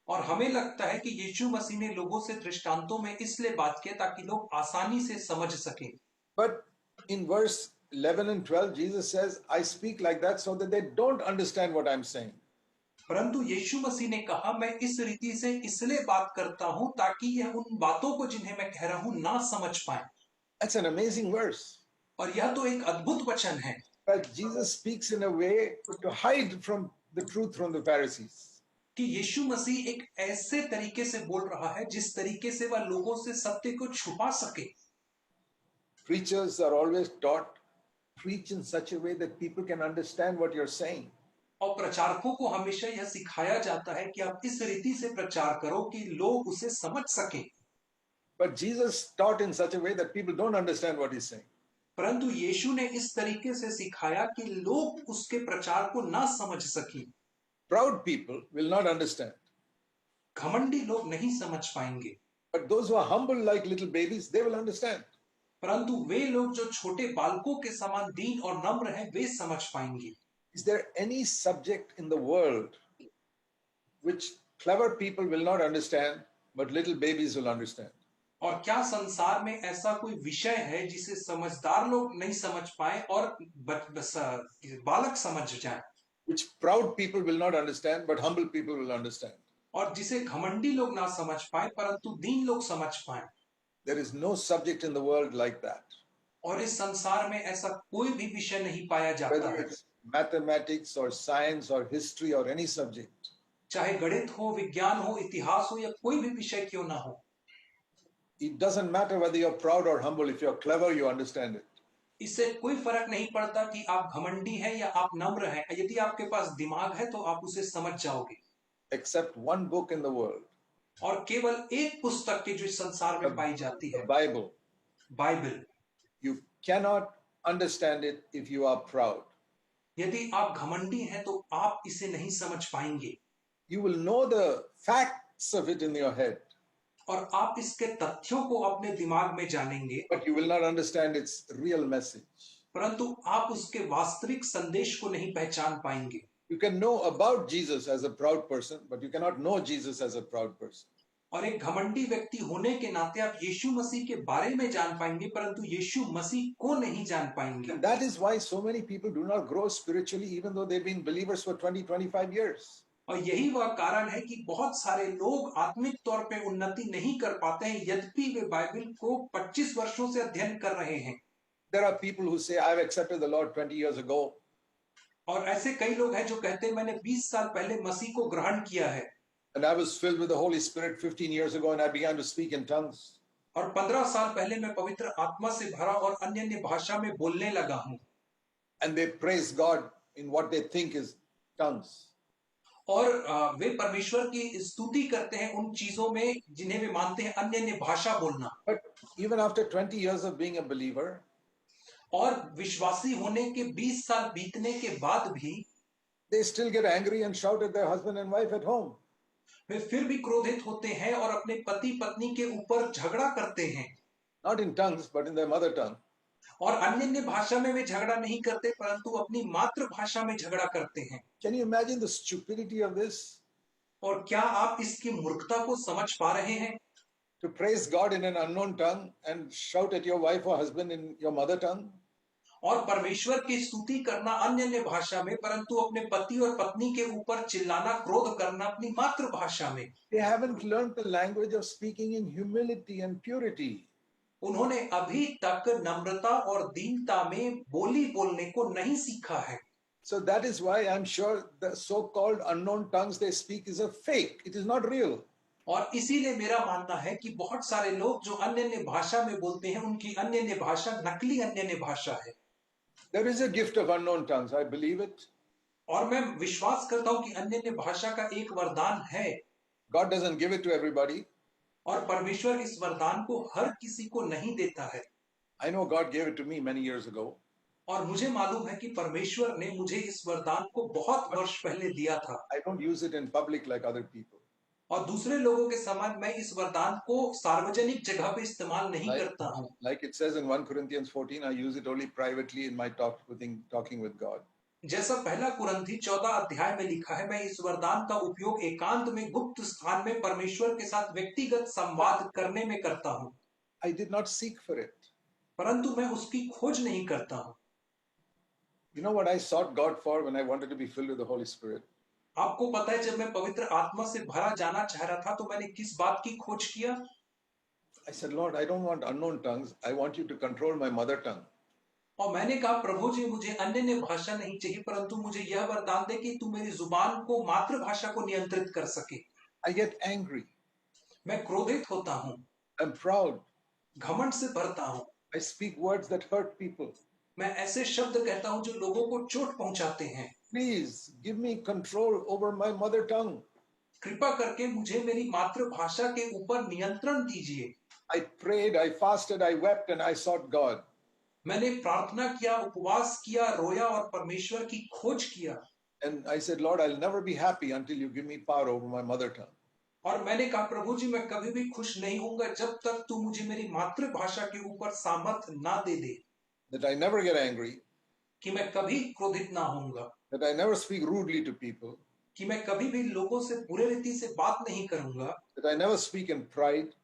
और हमें लगता है कि यीशु मसीह ने लोगों से दृष्टांतों में इसलिए बात किया ताकि लोग आसानी से समझ सकें। But in verse 11 and 12, Jesus says, I speak like that so that they don't understand what I'm saying. परंतु यीशु मसीह ने कहा, मैं इस रीति से इसलिए बात करता हूं ताकि यह उन बातों को जिन्हें मैं कह रहा हूं ना समझ पाए। That's an amazing verse. और यह तो एक अद्भुत वचन है। But Jesus speaks in a way to hide from the truth from the Pharisees. कि यीशु मसीह एक ऐसे तरीके से बोल रहा है जिस तरीके से वह लोगों से सत्य को छुपा सके। Preachers are always taught, preach in such a way that people can understand what you're saying. और प्रचारकों को हमेशा यह सिखाया जाता है कि आप इस रीति से प्रचार करो कि लोग उसे समझ सकें। But Jesus taught in such a way that people don't understand what he's saying. परंतु यीशु ने इस तरीके से सिखाया कि लोग उसके प्रचार को ना समझ सकें। Proud people will not understand. घमंडी लोग नहीं समझ पाएंगे। But those who are humble like little babies, they will understand. परंतु वे लोग जो छोटे बालकों के समान दीन और नम्र हैं, वे समझ पाएंगे। Is there any subject in the world which clever people will not understand, but little babies will understand? और क्या संसार में ऐसा कोई विषय है जिसे समझदार लोग नहीं समझ पाए और बालक समझ जाए? Which proud people will not understand, but humble people will understand. और जिसे घमंडी लोग ना समझ पाए परंतु दीन लोग समझ पाए। There is no subject in the world like that. और इस संसार में ऐसा कोई भी विषय नहीं पाया जाता Whether है, it's mathematics or science or history or any subject. चाहे गणित हो, विज्ञान हो, इतिहास हो या कोई भी विषय क्यों ना हो। It doesn't matter whether you're proud or humble. If you're clever, you understand it. इससे कोई फर्क नहीं पड़ता कि आप घमंडी हैं या आप नम्र हैं। यदि आपके पास दिमाग है तो आप उसे समझ जाओगे। Except one book in the world, और केवल एक पुस्तक की जो इस संसार में पाई जाती the है, Bible. Bible. You cannot understand it if you are proud. यदि आप घमंडी हैं तो आप इसे नहीं समझ पाएंगे। You will know the facts of it in your head, और आप इसके तथ्यों को अपने दिमाग में जानेंगे, but you will not understand its real message. परंतु आप उसके वास्तविक संदेश को नहीं पहचान पाएंगे। You can know about Jesus as a proud person, but you cannot know Jesus as a proud person. और एक घमंडी व्यक्ति होने के नाते आप यीशु मसीह के बारे में जान पाएंगे, परंतु यीशु मसीह को नहीं जान पाएंगे। And that is why so many people do not grow spiritually, even though they've been believers for 20, 25 years. और यही वह कारण है कि बहुत सारे लोग आत्मिक तौर पे उन्नति नहीं कर पाते हैं, यद्यपि वे बाइबल को 25 वर्षों से अध्ययन कर रहे हैं। There are people who say, I've accepted the Lord 20 years ago. और ऐसे कई लोग हैं जो कहते हैं मैंने 20 साल पहले मसीह को ग्रहण किया है। And I was filled with the Holy Spirit 15 years ago and I began to speak in tongues. और 15 साल पहले मैं पवित्र आत्मा से भरा और अन्य भाषा में बोलने लगा हूं। And they praise God in what they think is tongues. और वे परमेश्वर की स्तुति करते हैं उन चीजों में जिन्हें वे मानते हैं अन्य भाषा बोलना। But even after 20 years of being a believer, और विश्वासी होने के 20 साल बीतने के बाद भी they still get angry and shout at their husband and wife at home. वे फिर भी क्रोधित होते हैं और अपने पति पत्नी के ऊपर झगड़ा करते हैं। Not in tongues, but in their mother tongue. और अन्य भाषा में वे झगड़ा नहीं करते, परंतु अपनी मातृभाषा में झगड़ा करते हैं। Can you imagine the stupidity of this? और क्या आप इसकी मूर्खता को समझ पा रहे हैं? To praise God in an unknown tongue and shout at your wife or husband in your mother tongue? और परमेश्वर की स्तुति करना अन्य भाषा में, परंतु अपने पति और पत्नी के ऊपर चिल्लाना, क्रोध करना अपनी मातृभाषा में। They haven't learned the language of speaking in humility and purity. उन्होंने अभी तक नम्रता और दीनता में बोली बोलने को नहीं सीखा है। So that is why I'm sure the so-called unknown tongues they speak is a fake. It is not real. और इसीलिए मेरा मानना है कि बहुत सारे लोग जो अन्य भाषा में बोलते हैं, उनकी अन्य भाषा नकली अन्य भाषा है। There is a gift of unknown tongues. I believe it. और मैं विश्वास करता हूं कि अन्य भाषा का एक वरदान है। God doesn't give it to everybody. और परमेश्वर इस वरदान को हर किसी को नहीं देता है। I know God gave it to me many years ago. और मुझे मालूम है कि परमेश्वर ने मुझे इस वरदान को बहुत वर्ष पहले दिया था। I don't use it in public like other people. और दूसरे लोगों के समान मैं इस वरदान को सार्वजनिक जगह पे इस्तेमाल नहीं करता हूं। Like it says in 1 Corinthians 14, I use it only privately in my talking with God. जैसा पहला कुरिन्थी 14 अध्याय में लिखा है, मैं इस वरदान का उपयोग एकांत में गुप्त स्थान में परमेश्वर के साथ व्यक्तिगत संवाद करने में करता हूं। I did not seek for it. परंतु मैं उसकी खोज नहीं करता हूं। You know what I sought God for when I wanted to be filled with the Holy Spirit? आपको पता है जब मैं पवित्र आत्मा से भरा जाना चाह रहा था तो मैंने किस बात की खोज किया? I said, Lord, I don't want unknown tongues. I want you to control my mother tongue. और मैंने कहा प्रभु जी मुझे अन्य भाषा नहीं चाहिए, परंतु मुझे यह वरदान दे कि तू मेरी जुबान को, मातृभाषा को नियंत्रित कर सके। I get angry. मैं क्रोधित होता हूँ, I'm proud. घमंड से भरता हूँ। I speak words that hurt people. मैं ऐसे शब्द कहता हूँ जो लोगों को चोट पहुंचाते हैं। Please give me control over my mother tongue. कृपा करके मुझे मेरी मातृभाषा के ऊपर नियंत्रण दीजिए। I prayed, I fasted, I wept, and I sought God. मैंने प्रार्थना किया, उपवास किया, रोया और परमेश्वर की खोज किया। And I said, Lord, I'll never be happy until you give me power over my mother tongue. और मैंने कहा प्रभु जी मैं कभी भी खुश नहीं होऊंगा जब तक तू मुझे मेरी मातृभाषा के ऊपर सामर्थ ना दे दे। That I never get angry. कि मैं कभी क्रोधित ना होऊंगा। That I never speak rudely to people. कि मैं कभी भी लोगों से बुरे रीति से बात नहीं करूंगा। That I never speak in pride.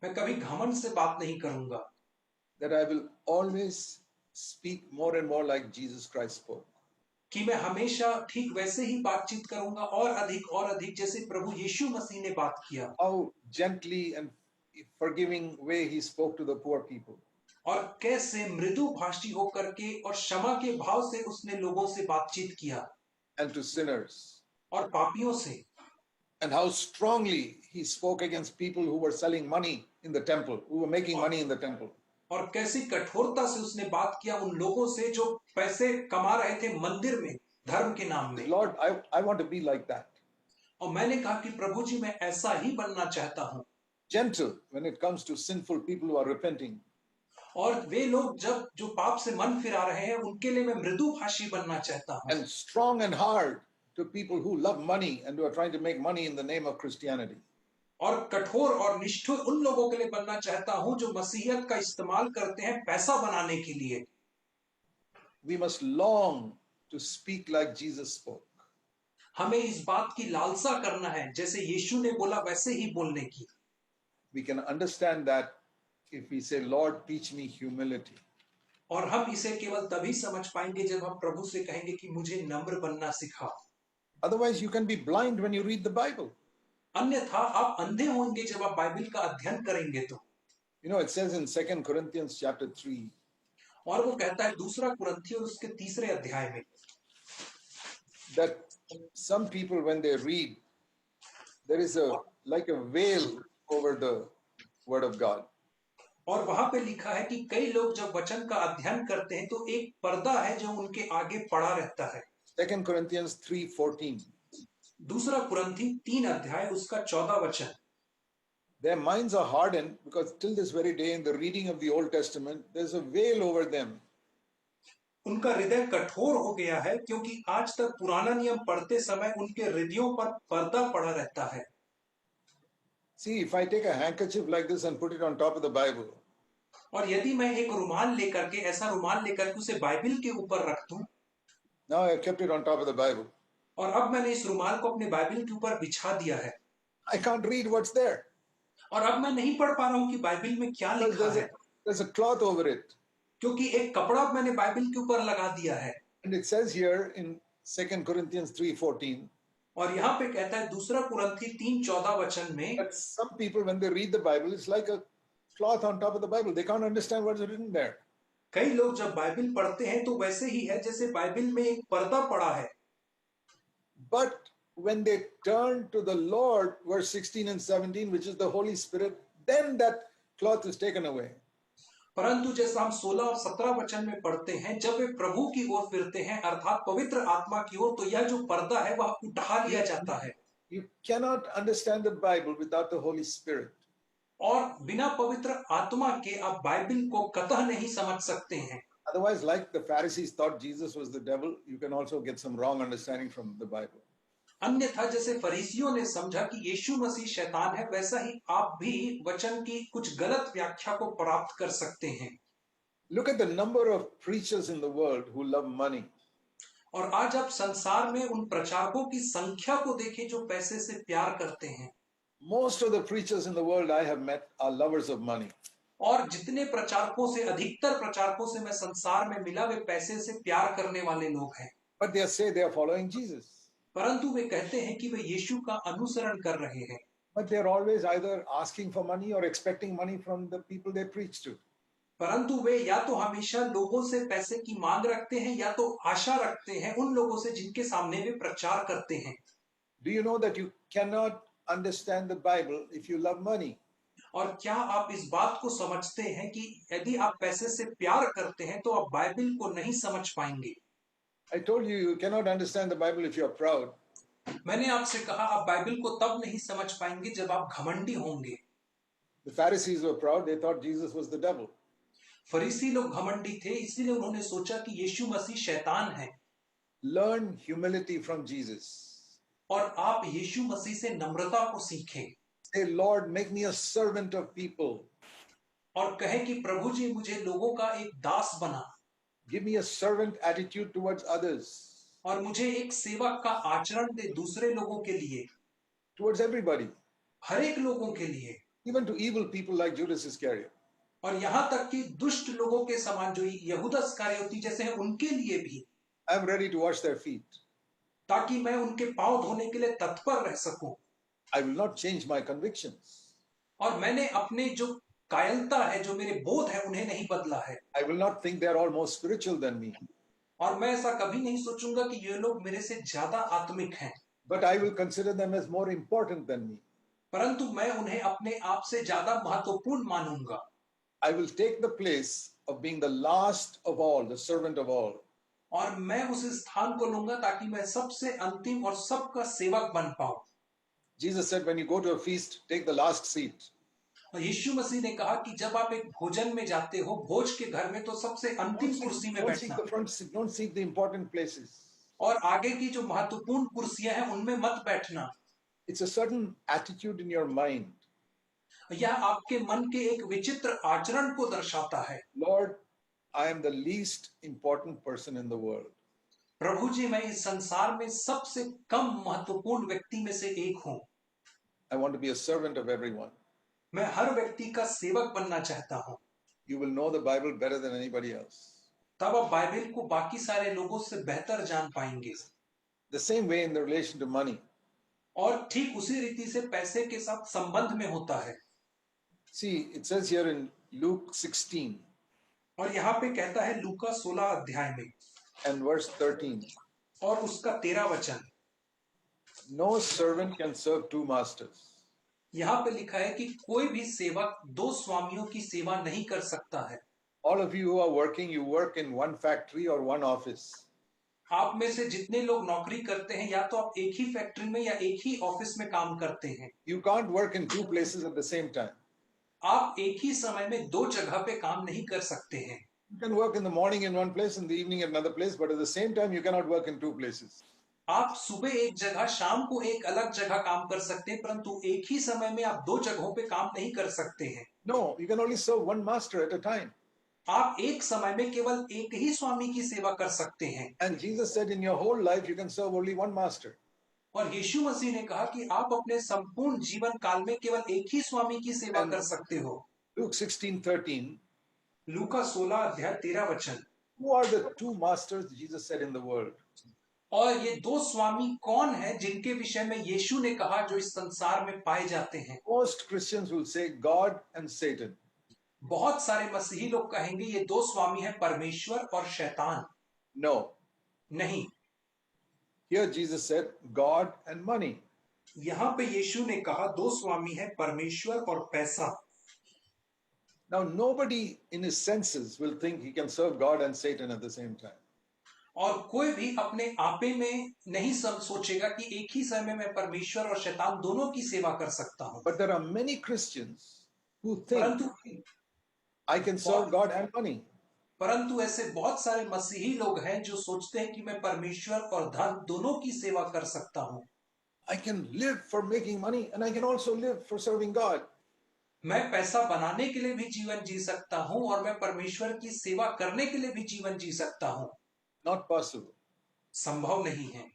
मैं कभी घमंड से बात नहीं करूंगा। That I will always speak more and more like Jesus Christ spoke. कि मैं हमेशा ठीक वैसे ही बातचीत करूंगा और अधिक जैसे प्रभु यीशु मसीह ने बात किया। How gently and forgiving way he spoke to the poor people. और कैसे मृदु भाषी होकर के और क्षमा के भाव से उसने लोगों से बातचीत किया। And to sinners. और पापियों से। And how strongly he spoke against people who were selling money in the temple, who were making money in the temple. और कैसी कठोरता से उसने बात किया उन लोगों से जो पैसे कमा रहे थे मंदिर में धर्म के नाम में। Lord, I want to be like that. और मैंने कहा कि प्रभु जी मैं ऐसा ही बनना चाहता हूं। Gentle when it comes to sinful people who are repenting. और वे लोग जब जो पाप से मन फिरा रहे हैं उनके लिए मैं मृदु भाषी बनना चाहता हूं। And strong and hard to people who love money and who are trying to make money in the name of Christianity. और कठोर और निष्ठुर उन लोगों के लिए बनना चाहता हूं जो मसीहियत का इस्तेमाल करते हैं पैसा बनाने के लिए। we must long to speak like Jesus spoke. हमें इस बात की लालसा करना है जैसे यीशु ने बोला वैसे ही बोलने की। We can understand that if we say, Lord, teach me humility. और हम इसे केवल तभी समझ पाएंगे जब हम प्रभु से कहेंगे कि मुझे नम्र बनना सिखा। Otherwise, you can be blind when you read the Bible. अन्यथा आप अंधे होंगे जब आप बाइबल का अध्ययन करेंगे तो। You know, it says in 2 Corinthians chapter 3, और वो कहता है दूसरा कुरिन्थियों उसके तीसरे अध्याय में that some people, when they read, there is like a veil over the word of God. और वहां पे लिखा है कि कई लोग जब वचन का अध्ययन करते हैं तो एक पर्दा है जो उनके आगे पड़ा रहता है। 2 Corinthians 3:14. दूसरा कुरिन्थी 3 अध्याय उसका 14 वचन। Their minds are hardened because till this very day in the reading of the Old Testament, there's a veil over them. उनका हृदय कठोर हो गया है क्योंकि आज तक पुराना नियम पढ़ते समय उनके हृदयों पर पर्दा पड़ा रहता है। See, if I take a handkerchief like this and put it on top of the Bible, और यदि मैं एक रुमाल लेकर के ऐसा रुमाल लेकर के उसे बाइबल के ऊपर रख दूं, now I have kept it on top of the Bible, और अब मैंने इस रुमाल को अपने बाइबल के ऊपर बिछा दिया है, I can't read what's there. और अब मैं नहीं पढ़ पा रहा हूं कि बाइबल में क्या Because लिखा है, there's a cloth over it. क्योंकि एक कपड़ा मैंने बाइबल के ऊपर लगा दिया है। And it says here in 2 Corinthians 3:14, और यहाँ पे कहता है दूसरा कुरिन्थी 3:14 वचन में that some people, when they read the Bible, it's like a cloth on top of the Bible. They can't understand what's written there. कई लोग जब बाइबल पढ़ते हैं तो वैसे ही है जैसे बाइबल में एक पर्दा पड़ा है। But when they turn to the Lord, verse 16 and 17, which is the Holy Spirit, then that cloth is taken away. परंतु जैसा हम 16 और 17 वचन में पढ़ते हैं, जब वे प्रभु की ओर फिरते हैं अर्थात पवित्र आत्मा की ओर, तो यह जो पर्दा है वह उठा लिया जाता है। You cannot understand the Bible without the Holy Spirit. और बिना पवित्र आत्मा के आप बाइबल को कतः नहीं समझ सकते हैं। Otherwise, like the Pharisees thought Jesus was the devil, you can also get some wrong understanding from the Bible. अन्यथा जैसे फरीसियों ने समझा कि यीशु मसीह शैतान है, वैसा ही आप भी वचन की कुछ गलत व्याख्या को प्राप्त कर सकते हैं। Look at the number of preachers in the world who love money. और आज आप संसार में उन प्रचारकों की संख्या को देखें जो पैसे से प्यार करते हैं। Most of the preachers in the world I have met are lovers of money. और जितने प्रचारकों से अधिकतर प्रचारकों से मैं संसार में मिला वे पैसे से प्यार करने वाले लोग हैं। But they say they are following Jesus. परंतु वे कहते हैं कि वे यीशु का अनुसरण कर रहे हैं। But they are always either asking for money or expecting money from the people they preach to. परंतु वे या तो हमेशा लोगों से पैसे की मांग रखते हैं या तो आशा रखते हैं उन लोगों से जिनके सामने वे प्रचार करते हैं। Do you know that you cannot understand the Bible if you love money? और क्या आप इस बात को समझते हैं कि यदि आप पैसे से प्यार करते हैं तो आप बाइबल को नहीं समझ पाएंगे। I told you you cannot understand the Bible if you are proud. मैंने आपसे कहा आप बाइबल को तब नहीं समझ पाएंगे जब आप घमंडी होंगे। The Pharisees were proud. They thought Jesus was the devil. फरीसी लोग घमंडी थे, इसीलिए उन्होंने सोचा कि यीशु मसीह शैतान है। Learn humility from Jesus. और आप यीशु मसीह से नम्रता को सीखें। Say, Lord, make me a servant of people. और कहें कि प्रभु जी मुझे लोगों का एक दास बना। Give me a servant attitude towards others. और मुझे एक सेवक का आचरण दे दूसरे लोगों के लिए, Towards everybody. हर एक लोगों के लिए, Even to evil people like Judas Iscariot. और यहाँ तक कि दुष्ट लोगों के समान जो यहूदा इस्करियोती जैसे हैं उनके लिए भी। I am ready to wash their feet. ताकि मैं उनके पांव धोने के लिए तत्पर रह सकूं। I will not change my convictions. और मैंने अपने जो कायरता है, जो मेरे बोध है, उन्हें नहीं बदला है। I will not think they are all more spiritual than me. और मैं ऐसा कभी नहीं सोचूंगा कि ये लोग मेरे से ज्यादा आत्मिक हैं। But I will consider them as more important than me. परंतु मैं उन्हें अपने आप से ज्यादा महत्वपूर्ण मानूंगा। I will take the place of being the last of all, the servant of all. और मैं उस स्थान को लूंगा ताकि मैं सबसे अंतिम और सबका सेवक बन पाऊं। Jesus said, when you go to a feast, take the last seat. और यीशु मसीह ने कहा कि जब आप एक भोजन में जाते हो, भोज के घर में, तो सबसे अंतिम कुर्सी में Don't seek बैठना। the front seat. Don't seek the important places. और आगे की जो महत्वपूर्ण कुर्सियां हैं उनमें मत बैठना। It's a certain attitude in your mind. यह आपके मन के एक विचित्र आचरण को दर्शाता है। Lord, I am the least important person in the world. प्रभु जी, मैं इस संसार में सबसे कम महत्वपूर्ण व्यक्ति में से एक हूं। I want to be a servant of everyone. मैं हर व्यक्ति का सेवक बनना चाहता हूं। You will know the Bible better than anybody else. तब आप बाइबल को बाकी सारे लोगों से बेहतर जान पाएंगे। The same way in the relation to money. और ठीक उसी रीति से पैसे के साथ संबंध में होता है। See, it says here in Luke 16 और यहाँ पे कहता है लूका 16 अध्याय में and verse 13. और उसका 13 वचन, No servant can serve two masters. यहाँ पे लिखा है कि कोई भी सेवक दो स्वामियों की सेवा नहीं कर सकता है। All of you who are working, you work in one factory or one office. आप में से जितने लोग नौकरी करते हैं, या तो आप एक ही फैक्ट्री में या एक ही ऑफिस में काम करते हैं। You can't work in two places at the same time. आप एक ही समय में दो जगह पे काम नहीं कर सकते हैं। You can work in the morning in one place, in the evening at another place, but at the same time, you cannot work in two places. आप सुबह एक जगह, शाम को एक अलग जगह काम कर सकते हैं, परंतु एक ही समय में आप दो जगहों पे काम नहीं कर सकते हैं। No, you can only serve one master at a time. आप एक समय में केवल एक ही स्वामी की सेवा कर सकते हैं। And Jesus said, in your whole life, you can serve only one master. और यीशु मसीह ने कहा कि आप अपने संपूर्ण जीवन काल में केवल एक ही स्वामी की सेवा And कर सकते हो। Luke 16:13. लूका 16 अध्याय 13 वचन, Who are the two masters Jesus said in the world? और ये दो स्वामी कौन है जिनके विषय में यीशु ने कहा जो इस संसार में पाए जाते हैं? Most Christians will say God and Satan. बहुत सारे मसीही लोग कहेंगे ये दो स्वामी हैं, परमेश्वर और शैतान। No. नहीं, Here Jesus said God and money. यहां पे यीशु ने कहा दो स्वामी हैं, परमेश्वर और पैसा। Now, nobody in his senses will think he can serve God and Satan at the same time. और कोई भी अपने आपे में नहीं सोचेगा कि एक ही समय में परमेश्वर और शैतान दोनों की सेवा कर सकता हूं। But there are many Christians who think परंतु I can serve God and money. परंतु ऐसे बहुत सारे मसीही लोग हैं जो सोचते हैं कि मैं परमेश्वर और धन दोनों की सेवा कर सकता हूं। I can live for making money and I can also live for serving God. मैं पैसा बनाने के लिए भी जीवन जी सकता हूं और मैं परमेश्वर की सेवा करने के लिए भी जीवन जी सकता हूं। Not possible. संभव नहीं है।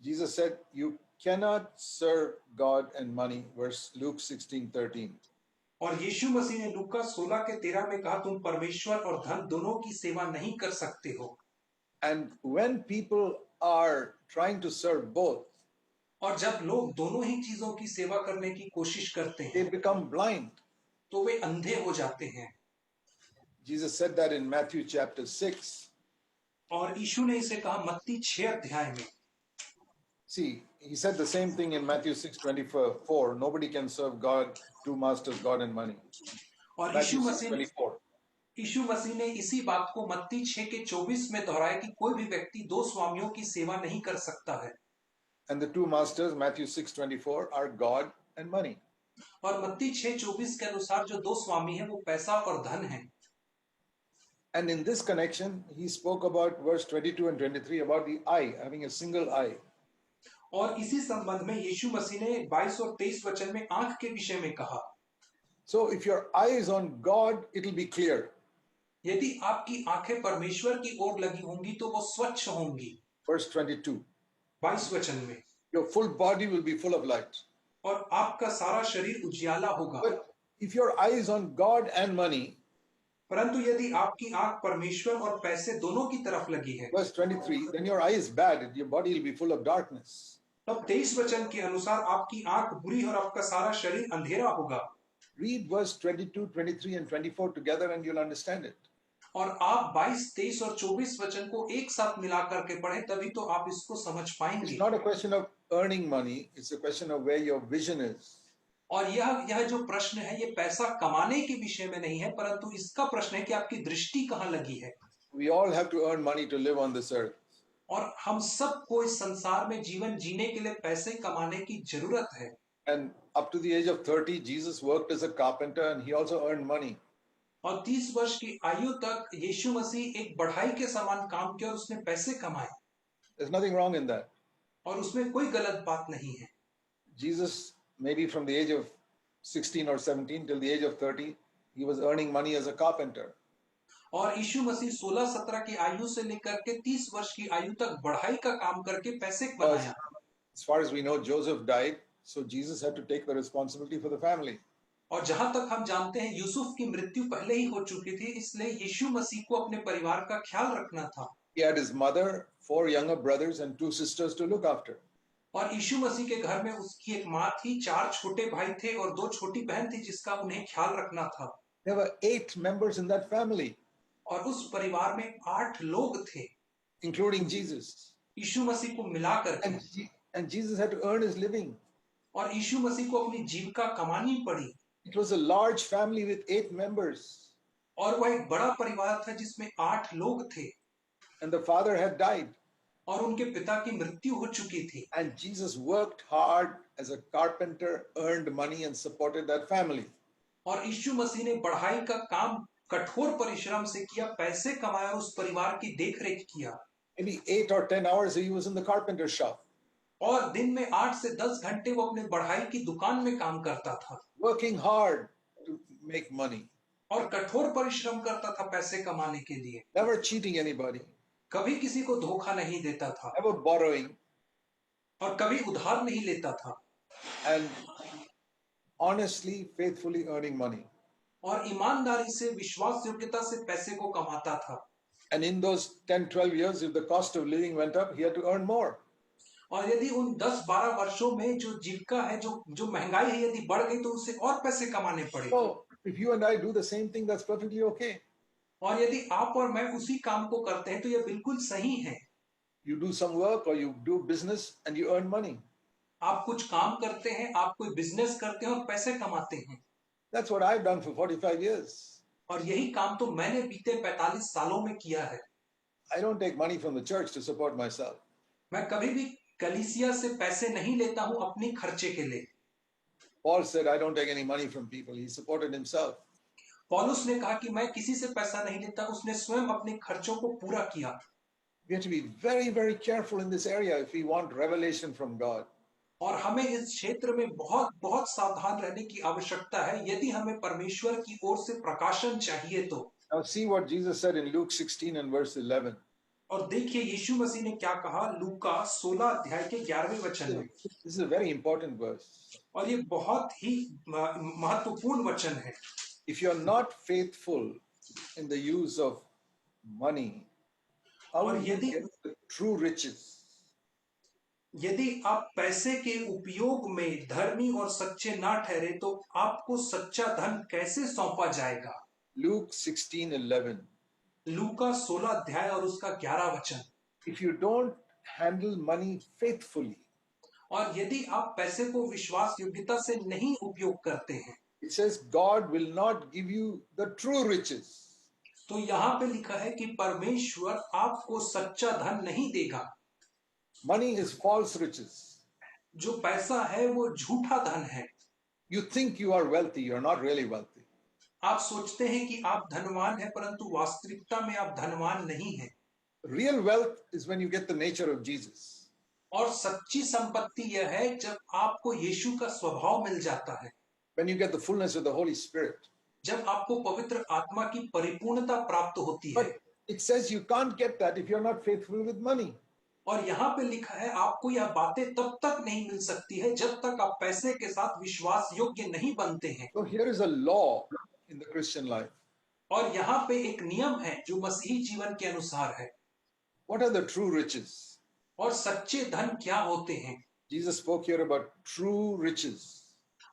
Jesus said, you cannot serve God and money, verse Luke 16:13. और यीशु मसीह ने लूका 16 के 13 में कहा तुम परमेश्वर और धन दोनों की सेवा नहीं कर सकते हो। And when people are trying to serve both, और जब लोग दोनों ही चीजों की सेवा करने की कोशिश करते they हैं become blind. तो वे अंधे हो जाते हैं। Jesus said that in Matthew chapter 6. और यीशु ने इसे कहा मत्ती 6 अध्याय में। See, he said the same thing in Matthew 6:24. Nobody can serve God, two masters, God and money. और Matthew 6:24. यीशु मसीह ने इसी बात को मत्ती 6 के 24 में दोहराया कि कोई भी व्यक्ति दो स्वामियों की सेवा नहीं कर सकता है। And the two masters, Matthew 6:24, are God and money. और मत्ती 6:24 के अनुसार जो दो स्वामी हैं वो पैसा और धन हैं। And in this connection, he spoke about verse 22 and 23 about the eye, having a single eye. और इसी संबंध में यीशु मसीह ने 22 और 23 वचन में आंख के विषय में कहा। So if your eye is on God, it will be clear. यदि आपकी आंखें परमेश्वर की ओर लगी होंगी तो वो स्वच्छ होंगी। Verse 22. 22 वचन में, Your full body will be full of light. और आपका सारा शरीर उजियाला होगा। But if your eye is on God and money, परंतु यदि आपकी आंख परमेश्वर और पैसे दोनों की तरफ लगी है, verse 23, then your eye is bad, your body will be full of darkness. तब 23 वचन के अनुसार आपकी आंख बुरी और आपका सारा शरीर अंधेरा होगा। Read verse 22, 23 and 24 together and you'll understand it. और आप 22, 23 और 24 वचन को एक साथ मिला करके पढ़ें तभी तो आप इसको समझ पाएंगे। It's not a question of earning money, it's a question of where your vision is. और यह जो प्रश्न है ये पैसा कमाने के विषय में नहीं है, परंतु इसका प्रश्न है कि आपकी दृष्टि कहाँ लगी है। We all have to earn money to live on this earth. और हम सबको इस संसार में जीवन जीने के लिए पैसे कमाने की जरूरत है। And up to the age of 30, Jesus worked as a carpenter and he also earned money. और 30 वर्ष की आयु तक यीशु मसीह एक बढ़ाई के समान काम किया और उसने पैसे कमाए। There's nothing wrong in that. और उसमें कोई गलत बात नहीं है। Jesus, maybe from the age of 16 or 17 till the age of 30, he was earning money as a carpenter. और यीशु मसीह 16-17 की आयु से लेकर के 30 वर्ष की आयु तक बढ़ाई का काम करके पैसे Because बनाया। as far as we know, Joseph died, so Jesus had to take the responsibility for the family. और जहां तक हम जानते हैं यूसुफ की मृत्यु पहले ही हो चुकी थी, इसलिए यीशु मसीह को अपने परिवार का ख्याल रखना था। He had his mother, 4 younger brothers, and 2 sisters to look after. और यीशु मसीह के घर में उसकी एक माँ थी, 4 छोटे भाई थे और 2 छोटी बहन थी जिसका उन्हें ख्याल रखना था। There were 8 members in that family, और उस परिवार में 8 लोग थे, including Jesus. यीशु मसीह को मिला करके। And Jesus had to earn his living. और यीशु मसीह को अपनी जीविका कमानी पड़ी। It was a large family with 8 members. और वह एक बड़ा परिवार था जिसमें 8 लोग थे। And the father had died. और उनके पिता की मृत्यु हो चुकी थी। And Jesus worked hard as a carpenter, earned money, and supported that family. और यीशु मसीह ने बढ़ाई का काम कठोर परिश्रम से किया, पैसे कमाए और उस परिवार की देखरेख किया। Maybe 8 or 10 hours he was in the carpenter shop. और दिन में 8 से 10 घंटे वो अपने बढ़ाई की दुकान में काम करता था। Working hard to make money. और कठोर परिश्रम करता था पैसे कमाने के लिए। Never cheating anybody. कभी किसी को धोखा नहीं देता था। Never borrowing. और कभी उधार नहीं लेता था। And honestly, faithfully earning money. और ईमानदारी से, विश्वास योग्यता से पैसे को कमाता था। And in those 10-12 years, if the cost of living went up, he had to earn more. और यदि उन 10-12 वर्षों में जो जीविका है, जो महंगाई है, यदि बढ़ गई तो उससे और पैसे कमाने पड़े। So if you and I do the same thing, that's perfectly okay. और यदि आप और मैं उसी काम को करते हैं तो यह बिल्कुल सही है। You do some work or you do business and you earn money. आप कुछ काम करते हैं, आप कोई बिजनेस करते हैं और पैसे कमाते हैं। That's what I've done for 45 years. और यही काम तो मैंने बीते 45 सालों में किया है। I don't take money from the church to support myself. मैं कभी भी कलीसिया से पैसे नहीं लेता हूं अपनी खर्चे के लिए। Paul said, I don't take any money from people. He supported himself. पौलुस ने कहा कि मैं किसी से पैसा नहीं लेता, उसने स्वयं अपने खर्चों को पूरा किया। We have to be very, very careful in this area if we want revelation from God. और हमें इस क्षेत्र में बहुत बहुत सावधान रहने की आवश्यकता है यदि हमें परमेश्वर की ओर से प्रकाशन चाहिए तो। Now see what Jesus said in Luke 16 and verse 11. और देखिए यीशु मसीह ने क्या कहा लूका 16 अध्याय के 11वें वचन में। This is a very important verse. और ये बहुत ही महत्वपूर्ण वचन है। If you are not faithful in the use of money, how will you get the true riches? यदि आप पैसे के उपयोग में धर्मी और सच्चे ना ठहरे तो आपको सच्चा धन कैसे सौंपा जाएगा? Luke 16:11. लूका 16 अध्याय और उसका 11 वचन। If you don't handle money faithfully, और यदि आप पैसे को विश्वास योग्यता से नहीं उपयोग करते हैं, it says God will not give you the true riches. तो यहाँ पे लिखा है कि परमेश्वर आपको सच्चा धन नहीं देगा। Money is false riches. जो पैसा है वो झूठा धन है। You think you are wealthy, you are not really wealthy. आप सोचते हैं कि आप धनवान हैं परंतु वास्तविकता में आप धनवान नहीं हैं। Real wealth is when you get the nature of Jesus. और सच्ची संपत्ति यह है जब आपको यीशु का स्वभाव मिल जाता है। When you get the fullness of the Holy Spirit. जब आपको पवित्र आत्मा की परिपूर्णता प्राप्त होती है। But it says you can't get that if you're not faithful with money. और यहाँ पे लिखा है आपको यह बातें तब तक नहीं मिल सकती है जब तक आप पैसे के साथ विश्वास योग्य नहीं बनते हैं। So here is a law in the Christian life. और यहाँ पे एक नियम है जो मसीही जीवन के अनुसार है। What are the true riches? और सच्चे धन क्या होते हैं? Jesus spoke here about true riches.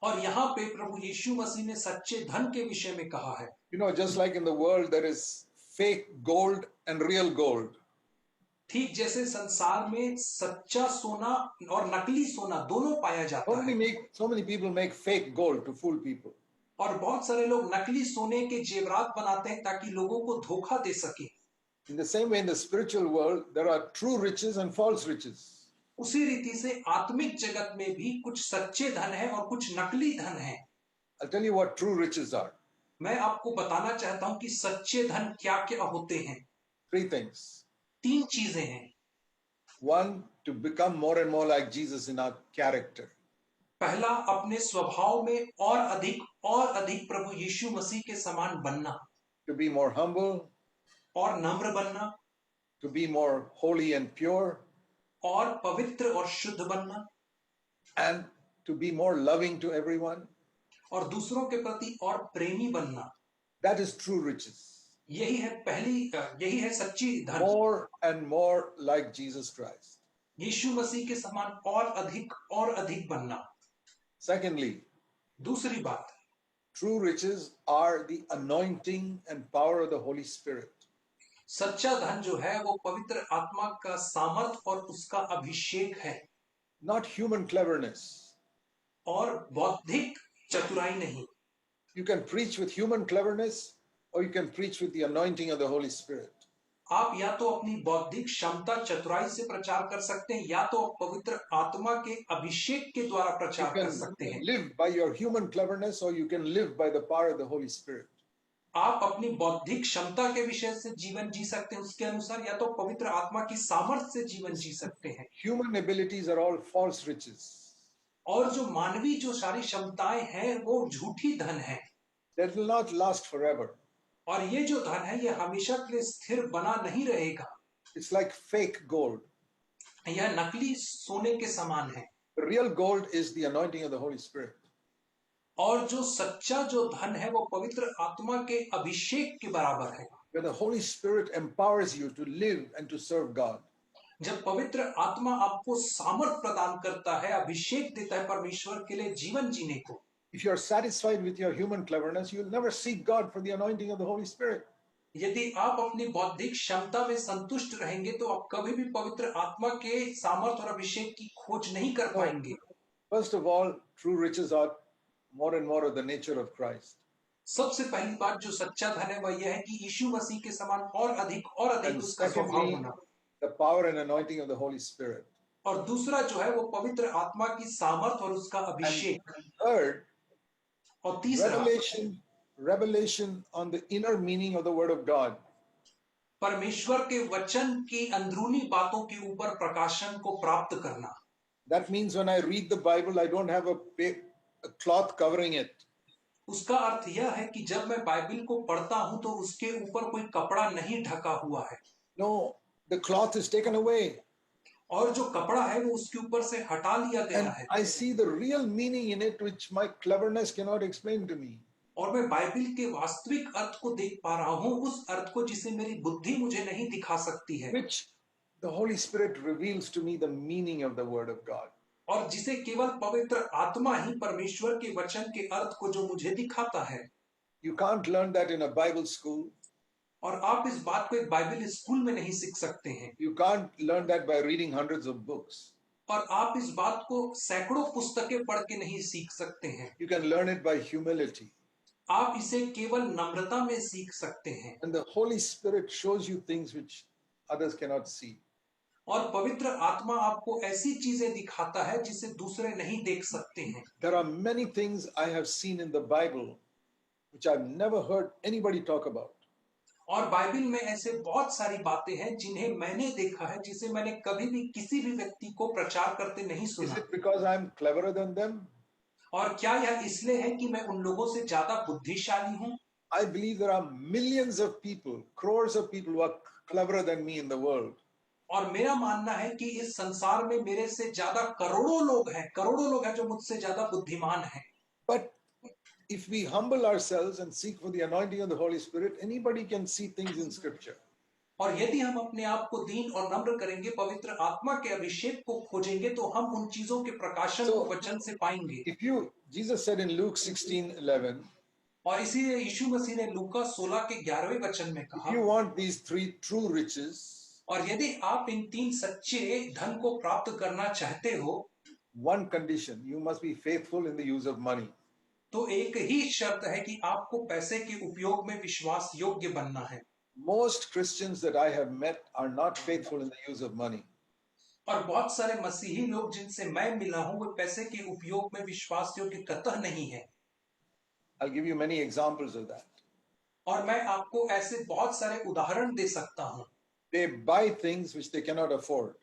और यहाँ पे प्रभु यीशु मसीह ने सच्चे धन के विषय में कहा है। You know, just like in the world there is fake gold and real gold. ठीक जैसे संसार में सच्चा सोना और नकली सोना दोनों पाया जाता है। So many people make fake gold to fool people. और बहुत सारे लोग नकली सोने के जेवरात बनाते हैं ताकि लोगों को धोखा दे सके। In the same way, in the spiritual world, there are true riches and false riches. उसी रीति से आत्मिक जगत में भी कुछ सच्चे धन है और कुछ नकली धन है। I'll tell you what true riches are. मैं आपको बताना चाहता हूं कि सच्चे धन क्या क्या होते हैं। 3 things. 3 चीजें हैं। 1, to become more and more like Jesus in our character. पहला, अपने स्वभाव में और अधिक प्रभु यीशु मसीह के समान बनना। To be more humble. और नम्र बनना, to be more holy and pure, और पवित्र और शुद्ध बनना, and to be more loving to everyone. और दूसरों के प्रति और प्रेमी बनना। That is true riches. यही है सच्ची धन। More and more like Jesus Christ. यीशु मसीह के समान और अधिक बनना। Secondly, दूसरी बात, true riches are the anointing and power of the Holy Spirit. सच्चा धन जो है वो पवित्र आत्मा का सामर्थ और उसका अभिषेक है, Not human cleverness. और बौद्धिक चतुराई नहीं। You can preach with human cleverness, or you can preach with the anointing of the Holy Spirit. आप या तो अपनी बौद्धिक क्षमता चतुराई से प्रचार कर सकते हैं, या तो पवित्र आत्मा के अभिषेक के द्वारा You प्रचार कर can सकते हैं। live by your human cleverness, or you can live by the power of the Holy Spirit. आप अपनी बौद्धिक क्षमता के विषय से जीवन जी सकते हैं उसके अनुसार, या तो पवित्र आत्मा की सामर्थ्य से जीवन जी सकते हैं। Human abilities are all false riches. और जो मानवीय जो सारी क्षमताएं हैं वो झूठी धन है, That will not last forever. और ये जो धन है ये हमेशा के लिए स्थिर बना नहीं रहेगा। It's like fake gold. यह नकली सोने के समान है। The real gold is the anointing of the Holy Spirit. और जो सच्चा जो धन है वो पवित्र आत्मा के अभिषेक के बराबर है। When the Holy Spirit empowers you to live and to serve God. जब पवित्र आत्मा आपको सामर्थ प्रदान करता है, अभिषेक देता है परमेश्वर के लिए जीवन जीने को। If you are satisfied with your human cleverness, you will never seek God for the anointing of the Holy Spirit. यदि आप अपनी बौद्धिक क्षमता में संतुष्ट रहेंगे तो आप कभी भी पवित्र आत्मा के सामर्थ और अभिषेक की खोज नहीं कर पाएंगे। First of all, true riches are more and more of the nature of Christ. सबसे पहली बात जो सच्चा धन है वह यह है कि यीशु मसीह के समान और अधिक And उसका स्वभाव secondly, होना। the power and anointing of the Holy Spirit. और दूसरा जो है वो पवित्र आत्मा की सामर्थ और उसका अभिषेक। Third, और तीसरा, revelation on the inner meaning of the Word of God. परमेश्वर के वचन की अंदरूनी बातों के ऊपर प्रकाशन को प्राप्त करना। That means when I read the Bible, I don't have a cloth covering it. उसका अर्थ यह है कि जब मैं बाइबल को पढ़ता हूं तो उसके ऊपर कोई कपड़ा नहीं ढका हुआ है। No, the cloth is taken away. और जो कपड़ा है वो उसके ऊपर से हटा लिया गया And है। I see the real meaning in it, which my cleverness cannot explain to me. और मैं बाइबल के वास्तविक अर्थ को देख पा रहा हूं, उस अर्थ को जिसे मेरी बुद्धि मुझे नहीं दिखा सकती है। Which the Holy Spirit reveals to me the meaning of the Word of God. और जिसे केवल पवित्र आत्मा ही परमेश्वर के वचन के अर्थ को जो मुझे दिखाता है। You can't learn that in a Bible school. और आप इस बात को एक बाइबल स्कूल में नहीं सीख सकते हैं। You can't learn that by reading hundreds of books. और आप इस बात को सैकड़ों पुस्तकें पढ़ के नहीं सीख सकते हैं। You can learn it by humility. आप इसे केवल नम्रता में सीख सकते हैं। And the Holy Spirit shows you things which others cannot see. और पवित्र आत्मा आपको ऐसी चीजें दिखाता है जिसे दूसरे नहीं देख सकते हैं। There are many things I have seen in the Bible which I've never heard anybody talk about. और बाइबल में ऐसे बहुत सारी बातें हैं जिन्हें मैंने देखा है, जिसे मैंने कभी भी किसी भी व्यक्ति को प्रचार करते नहीं Is सुना। it because I'm cleverer than them? और क्या यह इसलिए है कि मैं उन लोगों से ज्यादा बुद्धिशाली हूं? I believe there are millions of people, crores of people who are cleverer than me in the world. और मेरा मानना है कि इस संसार में मेरे से ज्यादा करोड़ों लोग हैं जो मुझसे ज्यादा बुद्धिमान हैं। But if we humble ourselves and seek for the anointing of the Holy Spirit, anybody can see things in Scripture. और यदि हम अपने आप को दीन और नम्र करेंगे, पवित्र आत्मा के अभिषेक को खोजेंगे, तो हम उन चीजों के प्रकाशन को वचन से पाएंगे। Jesus said in Luke 16:11, और इसीलिए यीशु मसीह ने लूका 16 के 11वें वचन में कहा, if you want these three true riches, और यदि आप इन तीन सच्चे धन को प्राप्त करना चाहते हो, one condition, you must be faithful in the use of money. तो एक ही शर्त है कि आपको पैसे के उपयोग में विश्वास योग्य बनना है। Most Christians that I have met are not faithful in the use of money. और बहुत सारे मसीही लोग जिनसे मैं मिला हूं वे पैसे के उपयोग में विश्वास योग्य कतई नहीं है। I'll give you many examples of that. और मैं आपको ऐसे बहुत सारे उदाहरण दे सकता हूं। They buy things which they cannot afford.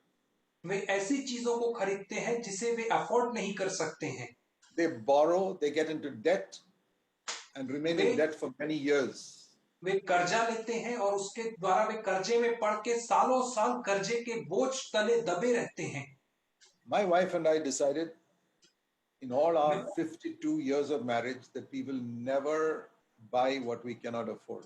वे ऐसी चीजों को खरीदते हैं जिसे वे अफोर्ड नहीं कर सकते हैं। They borrow, they get into debt and remain in debt for many years. वे कर्जा लेते हैं और उसके द्वारा वे कर्जे में पड़ के सालों साल कर्जे के बोझ तले दबे रहते हैं। My wife and I decided in all our 52 years of marriage that we will never buy what we cannot afford.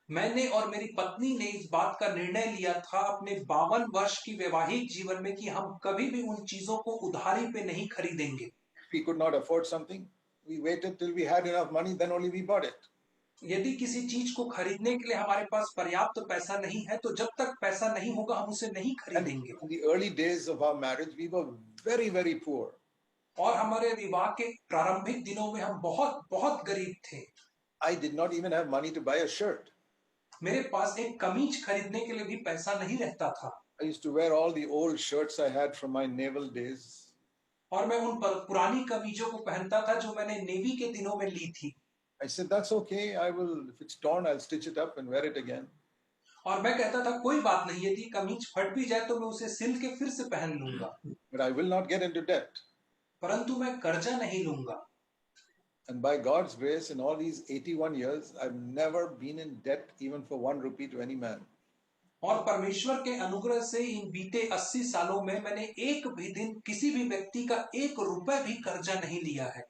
मैंने और मेरी पत्नी ने इस बात का निर्णय लिया था अपने 52 वर्ष की वैवाहिक जीवन में कि हम कभी भी उन चीजों को उधारी पे नहीं खरीदेंगे। If we could not afford something, we waited till we had enough money, then only we bought it. यदि किसी चीज को खरीदने के लिए हमारे पास पर्याप्त पैसा नहीं है तो जब तक पैसा नहीं होगा हम उसे नहीं And खरीदेंगे। in the early days of our marriage, we were very, very poor. और हमारे विवाह के प्रारंभिक दिनों में हम बहुत बहुत गरीब थे। I did not even have money to buy a shirt. मेरे पास एक कमीज खरीदने के लिए भी पैसा नहीं रहता था। I used to wear all the old shirts I had from my naval days. और मैं उन पुरानी कमीजों को पहनता था जो मैंने नेवी के दिनों में ली थी। I said, that's okay. I will, if it's torn, I'll stitch it up and wear it again. और मैं कहता था कोई बात नहीं, यदि कमीज फट भी जाए तो मैं उसे सिल के फिर से पहन लूंगा। But I will not get into debt. परंतु मैं कर्जा नहीं लूंगा। And by God's grace, in all these 81 years, I've never been in debt even for 1 rupee to any man. और परमेश्वर के अनुग्रह से इन बीते 80 सालों में मैंने एक भी दिन किसी भी व्यक्ति का 1 रुपए भी कर्जा नहीं लिया है।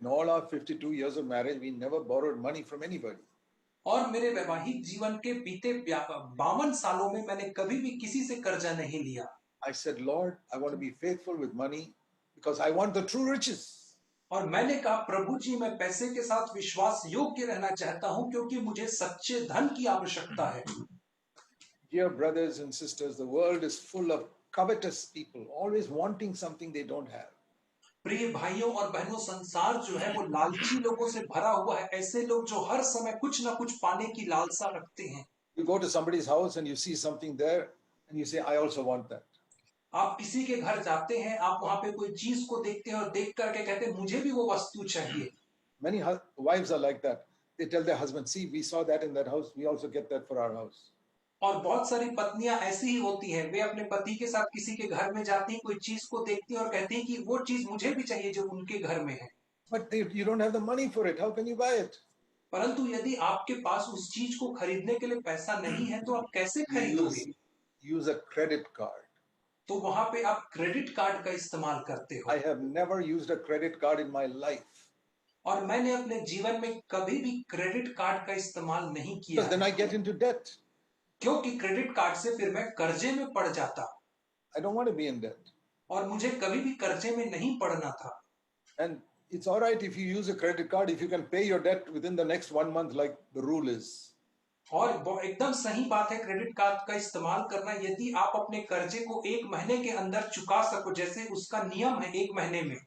In all our 52 years of marriage, we never borrowed money from anybody. और मेरे वैवाहिक जीवन के बीते 52 सालों में मैंने कभी भी किसी से कर्जा नहीं लिया। I said, Lord, I want to be faithful with money because I want the true riches. और मैंने कहा प्रभु जी मैं पैसे के साथ विश्वास योग्य रहना चाहता हूं क्योंकि मुझे सच्चे धन की आवश्यकता है। Dear brothers and sisters, the world is full of covetous people, always wanting something they don't have. प्रिय भाइयों और बहनों, संसार जो है वो लालची लोगों से भरा हुआ है। ऐसे लोग जो हर समय कुछ ना कुछ पाने की लालसा रखते हैं। You go to somebody's house and you see something there and you say, I also want that. आप किसी के घर जाते हैं, आप वहां पे कोई चीज को देखते हैं और देख करके कहते हैं मुझे भी वो वस्तु चाहिए। Many wives are like that. They tell their husband, see, we saw that in that house, we also get that for our house. और बहुत सारी पत्नियां ऐसी ही होती हैं, वे अपने पति के साथ किसी के घर में जाती हैं, कोई चीज को देखती हैं और कहती हैं कि वो चीज मुझे भी चाहिए जो उनके घर में है। But you don't have the money for it. How can you buy it? परंतु यदि आपके पास उस चीज को खरीदने के लिए पैसा नहीं है तो आप कैसे खरीदोगे? Use a credit card. तो वहां पे आप क्रेडिट कार्ड का इस्तेमाल करते हो। I have never used a credit card in my life. और मैंने अपने जीवन में कभी भी क्रेडिट कार्ड का इस्तेमाल नहीं किया Because then I get into debt. क्योंकि क्रेडिट कार्ड से फिर मैं कर्जे में पड़ जाता। I don't want to be in debt. और मुझे कभी भी कर्जे में नहीं पड़ना था। And it's all right if you use a credit card if you can pay your debt within the next 1 month, like the rule is. और एकदम सही बात है क्रेडिट कार्ड का इस्तेमाल करना, यदि आप अपने कर्जे को 1 महीने के अंदर चुका सको, जैसे उसका नियम है 1 महीने में।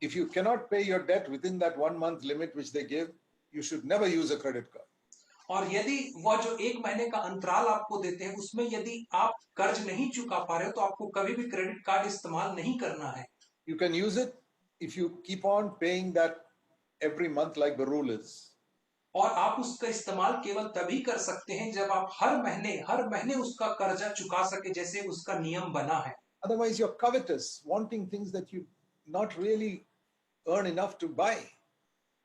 If you cannot pay your debt within that 1 month limit which they give, you should never use a credit card. और यदि वह जो 1 महीने का अंतराल आपको देते हैं उसमें यदि आप कर्ज नहीं चुका पा रहे हो तो आपको कभी भी क्रेडिट कार्ड इस्तेमाल नहीं करना है। You can use it if you keep on paying that every month like the rule is. और आप उसका इस्तेमाल केवल तभी कर सकते हैं जब आप हर महीने उसका कर्जा चुका सके जैसे उसका नियम बना है। Otherwise you're covetous, wanting things that you not really earn enough to buy.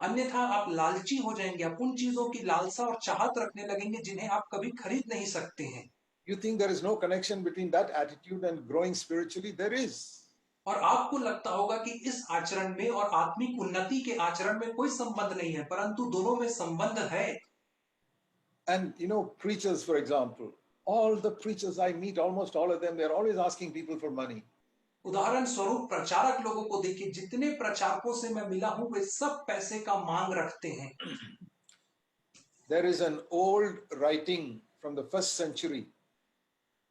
अन्यथा आप लालची हो जाएंगे, आप उन चीजों की लालसा और चाहत रखने लगेंगे जिन्हें आप कभी खरीद नहीं सकते हैं। You think there is no connection between that attitude and growing spiritually? There is. और आपको लगता होगा कि इस आचरण में और आत्मिक उन्नति के आचरण में कोई संबंध नहीं है, परंतु दोनों में संबंध है। And you know, preachers, for example, all the preachers I meet, almost all of them, they're always asking people for money. उदाहरण स्वरूप प्रचारक लोगों को देखिए, जितने प्रचारकों से मैं मिला हूं वे सब पैसे का मांग रखते हैं। There is an old writing from the 1st century.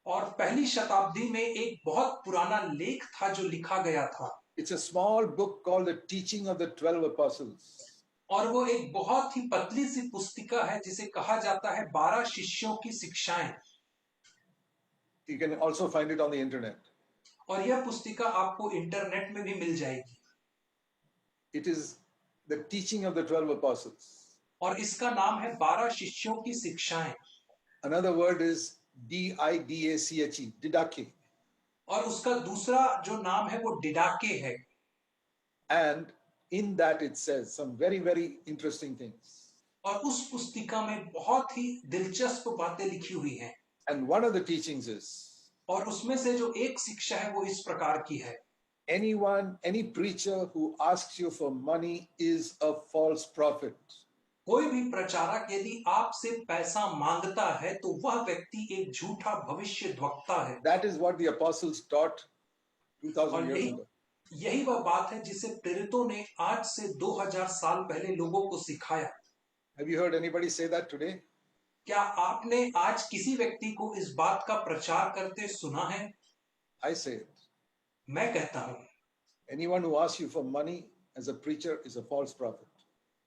और पहली शताब्दी में एक बहुत पुराना लेख था जो लिखा गया था। It's a small book called The Teaching of the 12 Apostles. और वो एक बहुत ही पतली सी पुस्तिका है जिसे कहा जाता है 12 शिष्यों की शिक्षाएं। You can also find it on the internet. और यह पुस्तिका आपको इंटरनेट में भी मिल जाएगी। It is the teaching of the 12 apostles. और इसका नाम है 12 शिष्यों की शिक्षाएं। Another word is D-I-D-A-C-H-E, didache. और उसका दूसरा जो नाम है वो डिडाके है। And in that it says some very, very interesting things. और उस पुस्तिका में बहुत ही दिलचस्प बातें लिखी हुई हैं। And one of the teachings is और उसमें से जो एक शिक्षा है वो इस प्रकार की है, any preacher who asks you for money is a false prophet. कोई भी प्रचारक यदि आपसे पैसा मांगता है तो वह व्यक्ति एक झूठा भविष्यद्वक्ता है। That is what the apostles taught 2000 और years ago. यही वह बात है जिसे प्रेरितों ने आज से 2000 साल पहले लोगों को सिखाया। Have you heard anybody say that today? क्या आपने आज किसी व्यक्ति को इस बात का प्रचार करते सुना है? I say it. मैं कहता हूं, Anyone who asks you for money as a preacher is a false prophet.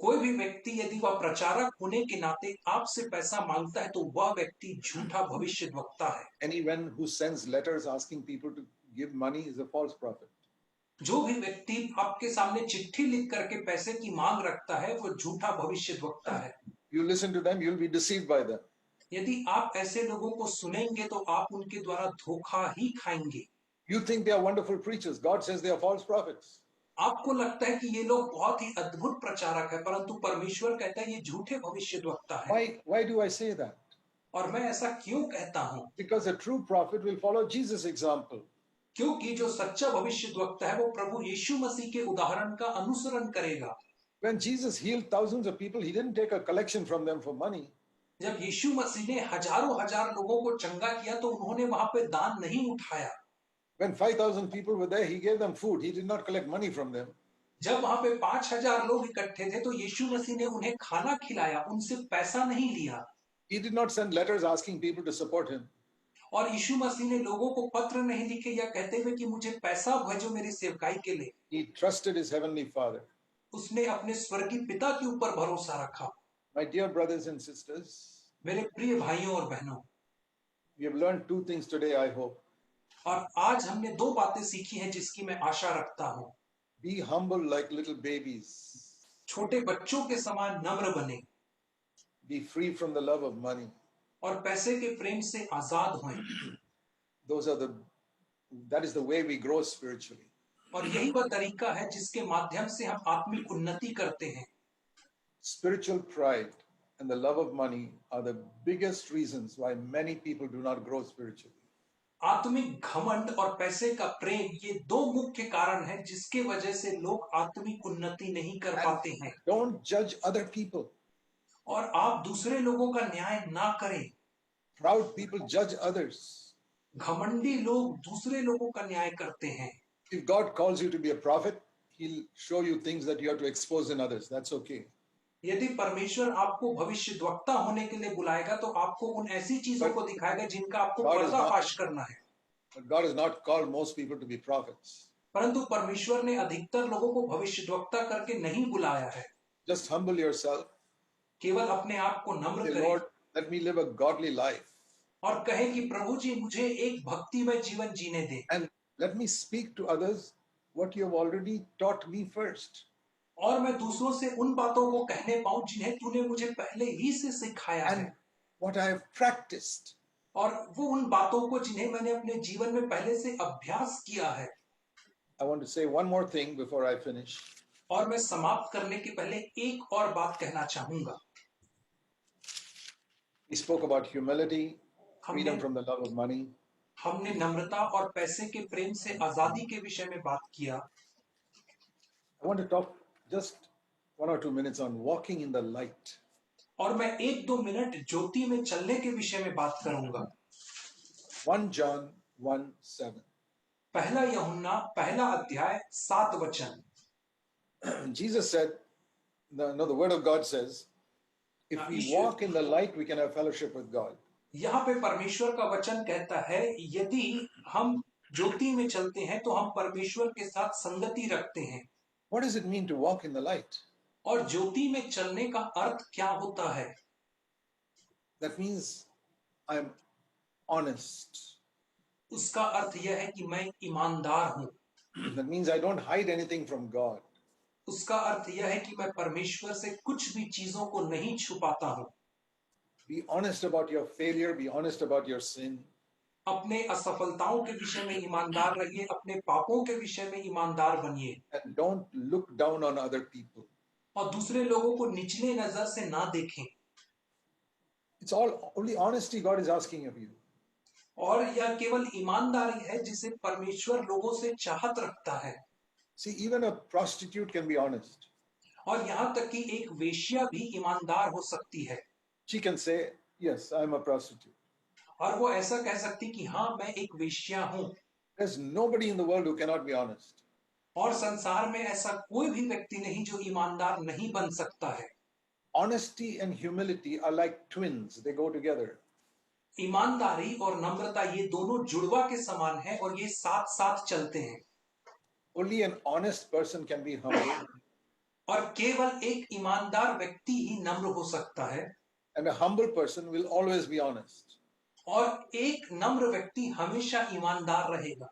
कोई भी व्यक्ति यदि वह प्रचारक होने के नाते आपसे पैसा मांगता है तो वह व्यक्ति झूठा भविष्यद्वक्ता है। Anyone who sends letters asking people to give money is a false prophet. जो भी व्यक्ति आपके सामने चिट्ठी लिख करके पैसे की मांग रखता है वो झूठा भविष्यद्वक्ता है। You listen to them, you'll be deceived by them. यदि आप ऐसे लोगों को सुनेंगे तो आप उनके द्वारा धोखा ही खाएंगे। You think they are wonderful preachers. God says they are false prophets. आपको लगता है कि ये लोग बहुत ही अद्भुत प्रचारक है, परंतु परमेश्वर कहता है ये झूठे भविष्यद्वक्ता है। Why do I say that? और मैं ऐसा क्यों कहता हूं? Because a true prophet will follow Jesus' example. क्योंकि जो सच्चा भविष्यद्वक्ता है वो प्रभु यीशु मसीह के उदाहरण का अनुसरण करेगा। When Jesus healed thousands of people, he didn't take a collection from them for money. जब यीशु मसीह ने हजारों हजार लोगों को चंगा किया तो उन्होंने वहां पे दान नहीं उठाया। When 5,000 people were there, he gave them food. He did not collect money from them. जब वहां पे 5000 लोग इकट्ठे थे तो यीशु मसीह ने उन्हें खाना खिलाया, उनसे पैसा नहीं लिया। He did not send letters asking people to support him. और यीशु मसीह ने लोगों को पत्र नहीं लिखे या कहते हुए कि मुझे पैसा भेजो मेरी सेवकाई के लिए। He trusted his heavenly Father. उसने अपने स्वर्गीय पिता के ऊपर भरोसा रखा। My dear brothers and sisters, मेरे प्रिय भाइयों और बहनों, we have learned two things today, I hope. और आज हमने दो बातें सीखी हैं जिसकी मैं आशा रखता हूं। Be humble like little babies. छोटे बच्चों के समान नम्र बने Be free from the love of money. और पैसे के प्रेम से आजाद हों। That is the way we grow spiritually. और यही वह तरीका है जिसके माध्यम से हम आत्मिक उन्नति करते हैं। Spiritual pride and the love of money are the biggest reasons why many people do not grow spiritually. आत्मिक घमंड और पैसे का प्रेम ये दो मुख्य कारण हैं जिसके वजह से लोग आत्मिक उन्नति नहीं कर पाते हैं। Don't judge other people. और आप दूसरे लोगों का न्याय ना करें। Proud people judge others. घमंडी लोग दूसरे लोगों का न्याय करते हैं। If God calls you to be a prophet, he'll show you things that you have to expose in others. That's okay. यदि परमेश्वर आपको भविष्यद्वक्ता होने के लिए बुलाएगा तो आपको उन ऐसी चीजों को दिखाएगा जिनका आपको पर्दाफाश करना है। But God has not called most people to be prophets. परंतु परमेश्वर ने अधिकतर लोगों को भविष्यद्वक्ता करके नहीं बुलाया है। Just humble yourself. केवल अपने आप को नम्र Say, करें। Lord, let me live a godly life. और कहें कि प्रभु जी मुझे एक भक्तिमय जीवन जीने दे। And let me speak to others what you have already taught me first. और मैं दूसरों से उन बातों को कहने पाऊं जिन्हें तूने मुझे पहले ही से सिखाया है। And what I have practiced. और वो उन बातों को जिन्हें मैंने अपने जीवन में पहले से अभ्यास किया है। I want to say one more thing before I finish. और मैं समाप्त करने के पहले एक और बात कहना चाहूंगा। We spoke about humility, freedom हमने from the love of money. हमने नम्रता और पैसे के प्रेम से आजादी के विषय में बात किया। I want to talk just 1 or 2 minutes on walking in the light. और मैं 1-2 मिनट ज्योति में चलने के विषय में बात करूंगा। 1 John 1:7. पहला यूहन्ना पहला अध्याय 7 वचन। Jesus said, the word of God says, if we walk in the light, we can have fellowship with God. यहाँ पे परमेश्वर का वचन कहता है यदि हम ज्योति में चलते हैं तो हम परमेश्वर के साथ संगति रखते हैं। What does it mean to walk in the light? और ज्योति में चलने का अर्थ क्या होता है? That means I am honest. उसका अर्थ यह है कि मैं ईमानदार हूं। That means I don't hide anything from God. उसका अर्थ यह है कि मैं परमेश्वर से कुछ भी चीजों को नहीं छुपाता हूं। Be honest about your failure, be honest about your sin. अपने असफलताओं के विषय में ईमानदार रहिए, अपने पापों के विषय में ईमानदार बनिए। And don't look down on other people. और दूसरे लोगों को निचले नजर से ना देखें। It's all only honesty God is asking of you. और यह केवल ईमानदारी है जिसे परमेश्वर लोगों से चाहत रखता है। See, even a prostitute can be honest. और यहाँ तक कि एक वेश्या भी ईमानदार हो सकती है। She can say, yes, I'm a prostitute. और वो ऐसा कह सकती कि हाँ, मैं एक वेश्या हूं। There's nobody in the world who cannot be honest. और संसार में ऐसा कोई भी व्यक्ति नहीं जो ईमानदार नहीं बन सकता है। Honesty and humility are like twins, they go together. ईमानदारी और नम्रता ये दोनों जुड़वा के समान है और ये साथ साथ चलते हैं। Only an honest person can be humble, और केवल एक ईमानदार व्यक्ति ही नम्र हो सकता है। and a humble person will always be honest. और एक नम्र व्यक्ति हमेशा ईमानदार रहेगा।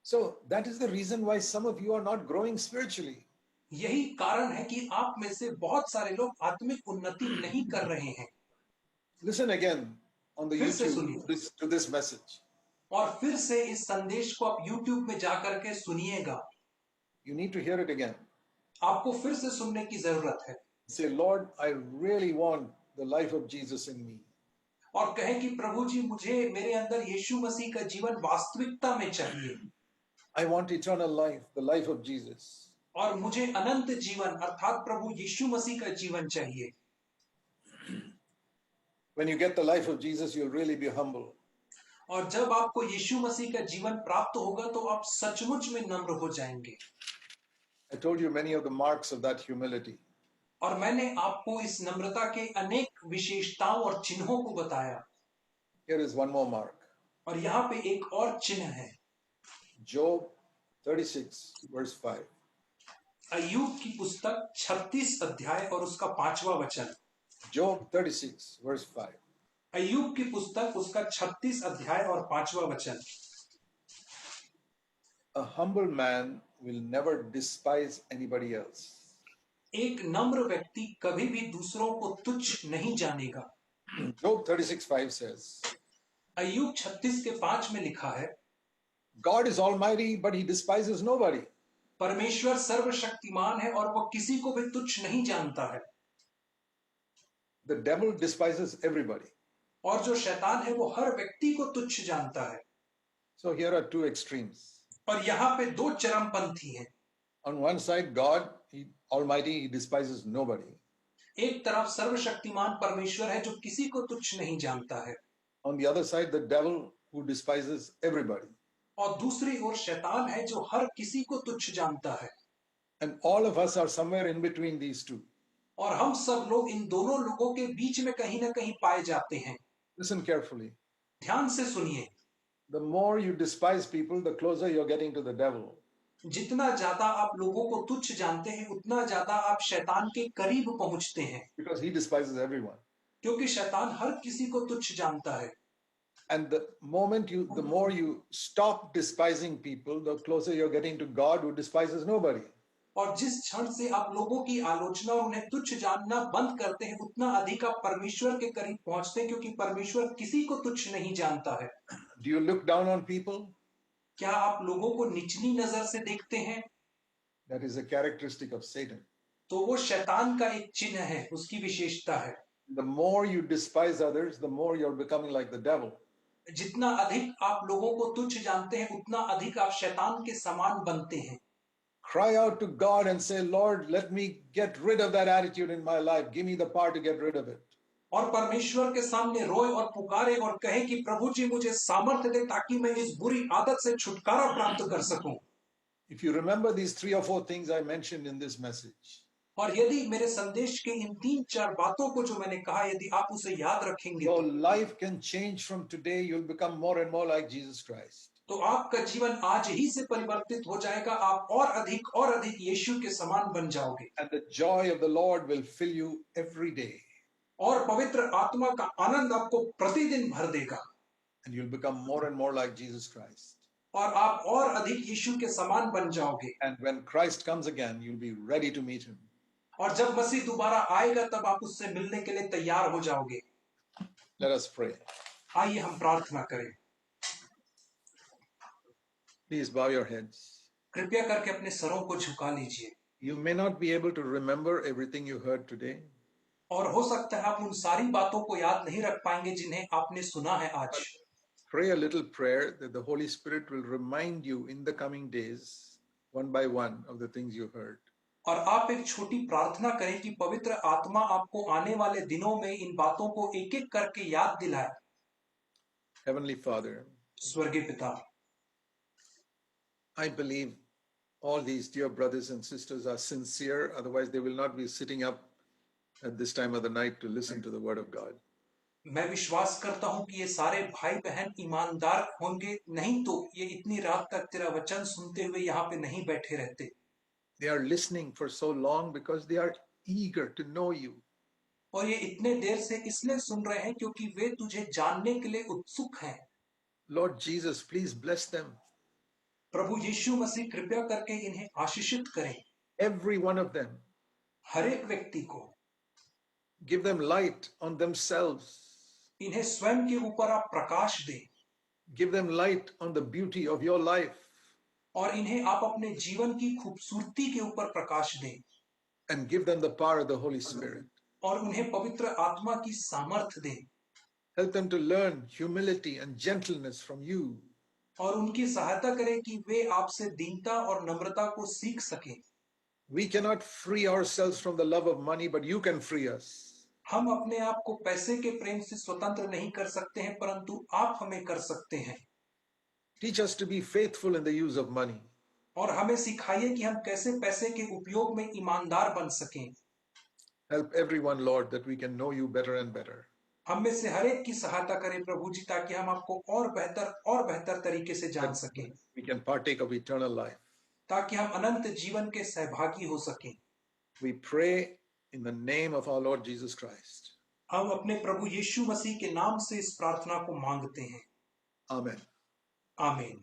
So that is the reason why some of you are not growing spiritually. यही कारण है कि आप में से बहुत सारे लोग आत्मिक उन्नति नहीं कर रहे हैं। Listen again on the फिर से YouTube सुनिए। to this message. और फिर से इस संदेश को आप YouTube में जाकर के सुनिएगा। You need to hear it again. आपको फिर से सुनने की जरूरत है। Say, Lord, I really want the life of Jesus in me. और कहें कि प्रभु जी, मुझे मेरे अंदर यीशु मसीह का जीवन वास्तविकता में चाहिए। I want eternal life, the life of Jesus. और मुझे अनंत जीवन अर्थात प्रभु यीशु मसीह का जीवन चाहिए। When you get the life of Jesus, you'll really be humble. और जब आपको यीशु मसीह का जीवन प्राप्त होगा तो आप सचमुच में नम्र हो जाएंगे। I told you many of the marks of that humility. और मैंने आपको इस नम्रता के अनेक विशेषताओं और चिन्हों को बताया। Here is one more mark. और यहाँ पे एक और चिन्ह है। Job 36 verse 5. अय्यूब की पुस्तक 36 अध्याय और उसका 5वां वचन। Job 36 verse 5. अय्यूब की पुस्तक उसका 36 अध्याय और 5वां वचन। A humble man will never despise anybody else. एक नम्र व्यक्ति कभी भी दूसरों को तुच्छ नहीं जानेगा। Job 36:5 says, अय्यूब 36 के 5 में लिखा है, God is almighty, but he despises nobody. परमेश्वर सर्वशक्तिमान है और वह किसी को भी तुच्छ नहीं जानता है। The devil despises everybody. और जो शैतान है वो हर व्यक्ति को तुच्छ जानता है। So here are two extremes. और यहाँ पे दो चरमपंथी हैं। On one side, God, he almighty, he despises nobody. एक तरफ सर्वशक्तिमान परमेश्वर है जो किसी को तुच्छ नहीं जानता है। On the other side, the devil who despises everybody. और दूसरी ओर शैतान है जो हर किसी को तुच्छ जानता है। And all of us are somewhere in between these two. और हम सब लोग इन दोनों लोगों के बीच में कहीं ना कहीं पाए जाते हैं। Listen carefully. ध्यान से सुनिए। The more you despise people, the closer you're getting to the devil. जितना ज्यादा आप लोगों को तुच्छ जानते हैं उतना ज्यादा आप शैतान के करीब पहुंचते हैं। Because he despises everyone. क्योंकि शैतान हर किसी को तुच्छ जानता है। And the more you stop despising people, the closer you're getting to God who despises nobody. और जिस क्षण से आप लोगों की आलोचना और उन्हें तुच्छ जानना बंद करते हैं उतना अधिक आप परमेश्वर के करीब पहुंचते हैं, क्योंकि परमेश्वर किसी को तुच्छ नहीं जानता है। Do you look down on people? क्या आप लोगों को निचली नजर से देखते हैं? That is a characteristic of Satan. तो वो शैतान का एक चिन्ह है, उसकी विशेषता है। The more you despise others, the more you're becoming like the devil. जितना अधिक आप लोगों को तुच्छ जानते हैं उतना अधिक आप शैतान के समान बनते हैं। Cry out to God and say, Lord, let me get rid of that attitude in my life. Give me the power to get rid of it. और परमेश्वर के सामने रोए और पुकारे और कहे कि प्रभु जी मुझे सामर्थ्य दे ताकि मैं इस बुरी आदत से छुटकारा प्राप्त कर सकूं। If you remember these 3 or 4 things I mentioned in this message, और यदि मेरे संदेश के इन 3-4 बातों को जो मैंने कहा यदि आप उसे याद रखेंगे your life can change from today. You'll become more and more like Jesus Christ. तो आपका जीवन आज ही से परिवर्तित हो जाएगा। आप और अधिक यीशु के समान बन जाओगे। And the joy of the Lord will fill you every day. और पवित्र आत्मा का आनंद आपको प्रतिदिन भर देगा। And you'll become more and more like Jesus Christ. और आप और अधिक यीशु के समान बन जाओगे। And when Christ comes again, you'll be ready to meet him. और जब मसीह दोबारा आएगा तब आप उससे मिलने के लिए तैयार हो जाओगे। Let us pray. आइए हम प्रार्थना करें। Please bow your heads. कृपया करके अपने सरों को झुका लीजिए। You may not be able to remember everything you heard today, और हो सकता है आप उन सारी बातों को याद नहीं रख पाएंगे जिन्हें आपने सुना है आज, pray a little prayer that the Holy Spirit will remind you in the coming days, one by one, of the things you heard. और आप एक छोटी प्रार्थना करें कि पवित्र आत्मा आपको आने वाले दिनों में इन बातों को एक एक करके याद दिलाए। Heavenly Father, स्वर्गीय पिता, I believe all these dear brothers and sisters are sincere, otherwise they will not be sitting up at this time of the night to listen to the word of God. मैं विश्वास करता हूं कि ये सारे भाई बहन ईमानदार होंगे, नहीं तो ये इतनी रात तक तेरा वचन सुनते हुए यहाँ पे नहीं बैठे रहते। They are listening for so long because they are eager to know you. और ये इतने देर से इसलिए सुन रहे हैं क्योंकि वे तुझे जानने के लिए उत्सुक हैं। Lord Jesus, please bless them. प्रभु यीशु मसीह कृपया करके इन्हें आशीषित करें, Every one of them. हर एक व्यक्ति को। Give them light on themselves. इन्हें स्वयं के ऊपर आप प्रकाश दें, Give them light on the beauty of your life. और इन्हें आप अपने जीवन की खूबसूरती के ऊपर प्रकाश दें, And give them the power of the Holy Spirit. और उन्हें पवित्र आत्मा की सामर्थ दें, Help them to learn humility and gentleness from you. और उनकी सहायता करें कि वे आपसे दीनता और नम्रता को सीख सकें। We cannot free ourselves from the love of money, but you can free us. हम अपने आप को पैसे के प्रेम से स्वतंत्र नहीं कर सकते हैं, परंतु आप हमें कर सकते हैं। Teach us to be faithful in the use of money. और हमें सिखाइए कि हम कैसे पैसे के उपयोग में ईमानदार बन सकें। Help everyone, Lord, that we can know you better and better. हम में से हर एक की सहायता करें प्रभु जी, ताकि हम आपको और बेहतर तरीके से जान सकें, We can partake of eternal life. ताकि हम अनंत जीवन के सहभागी हो सकें। We pray in the name of our Lord Jesus Christ. हम अपने प्रभु यीशु मसीह के नाम से इस प्रार्थना को मांगते हैं। Amen. आमीन।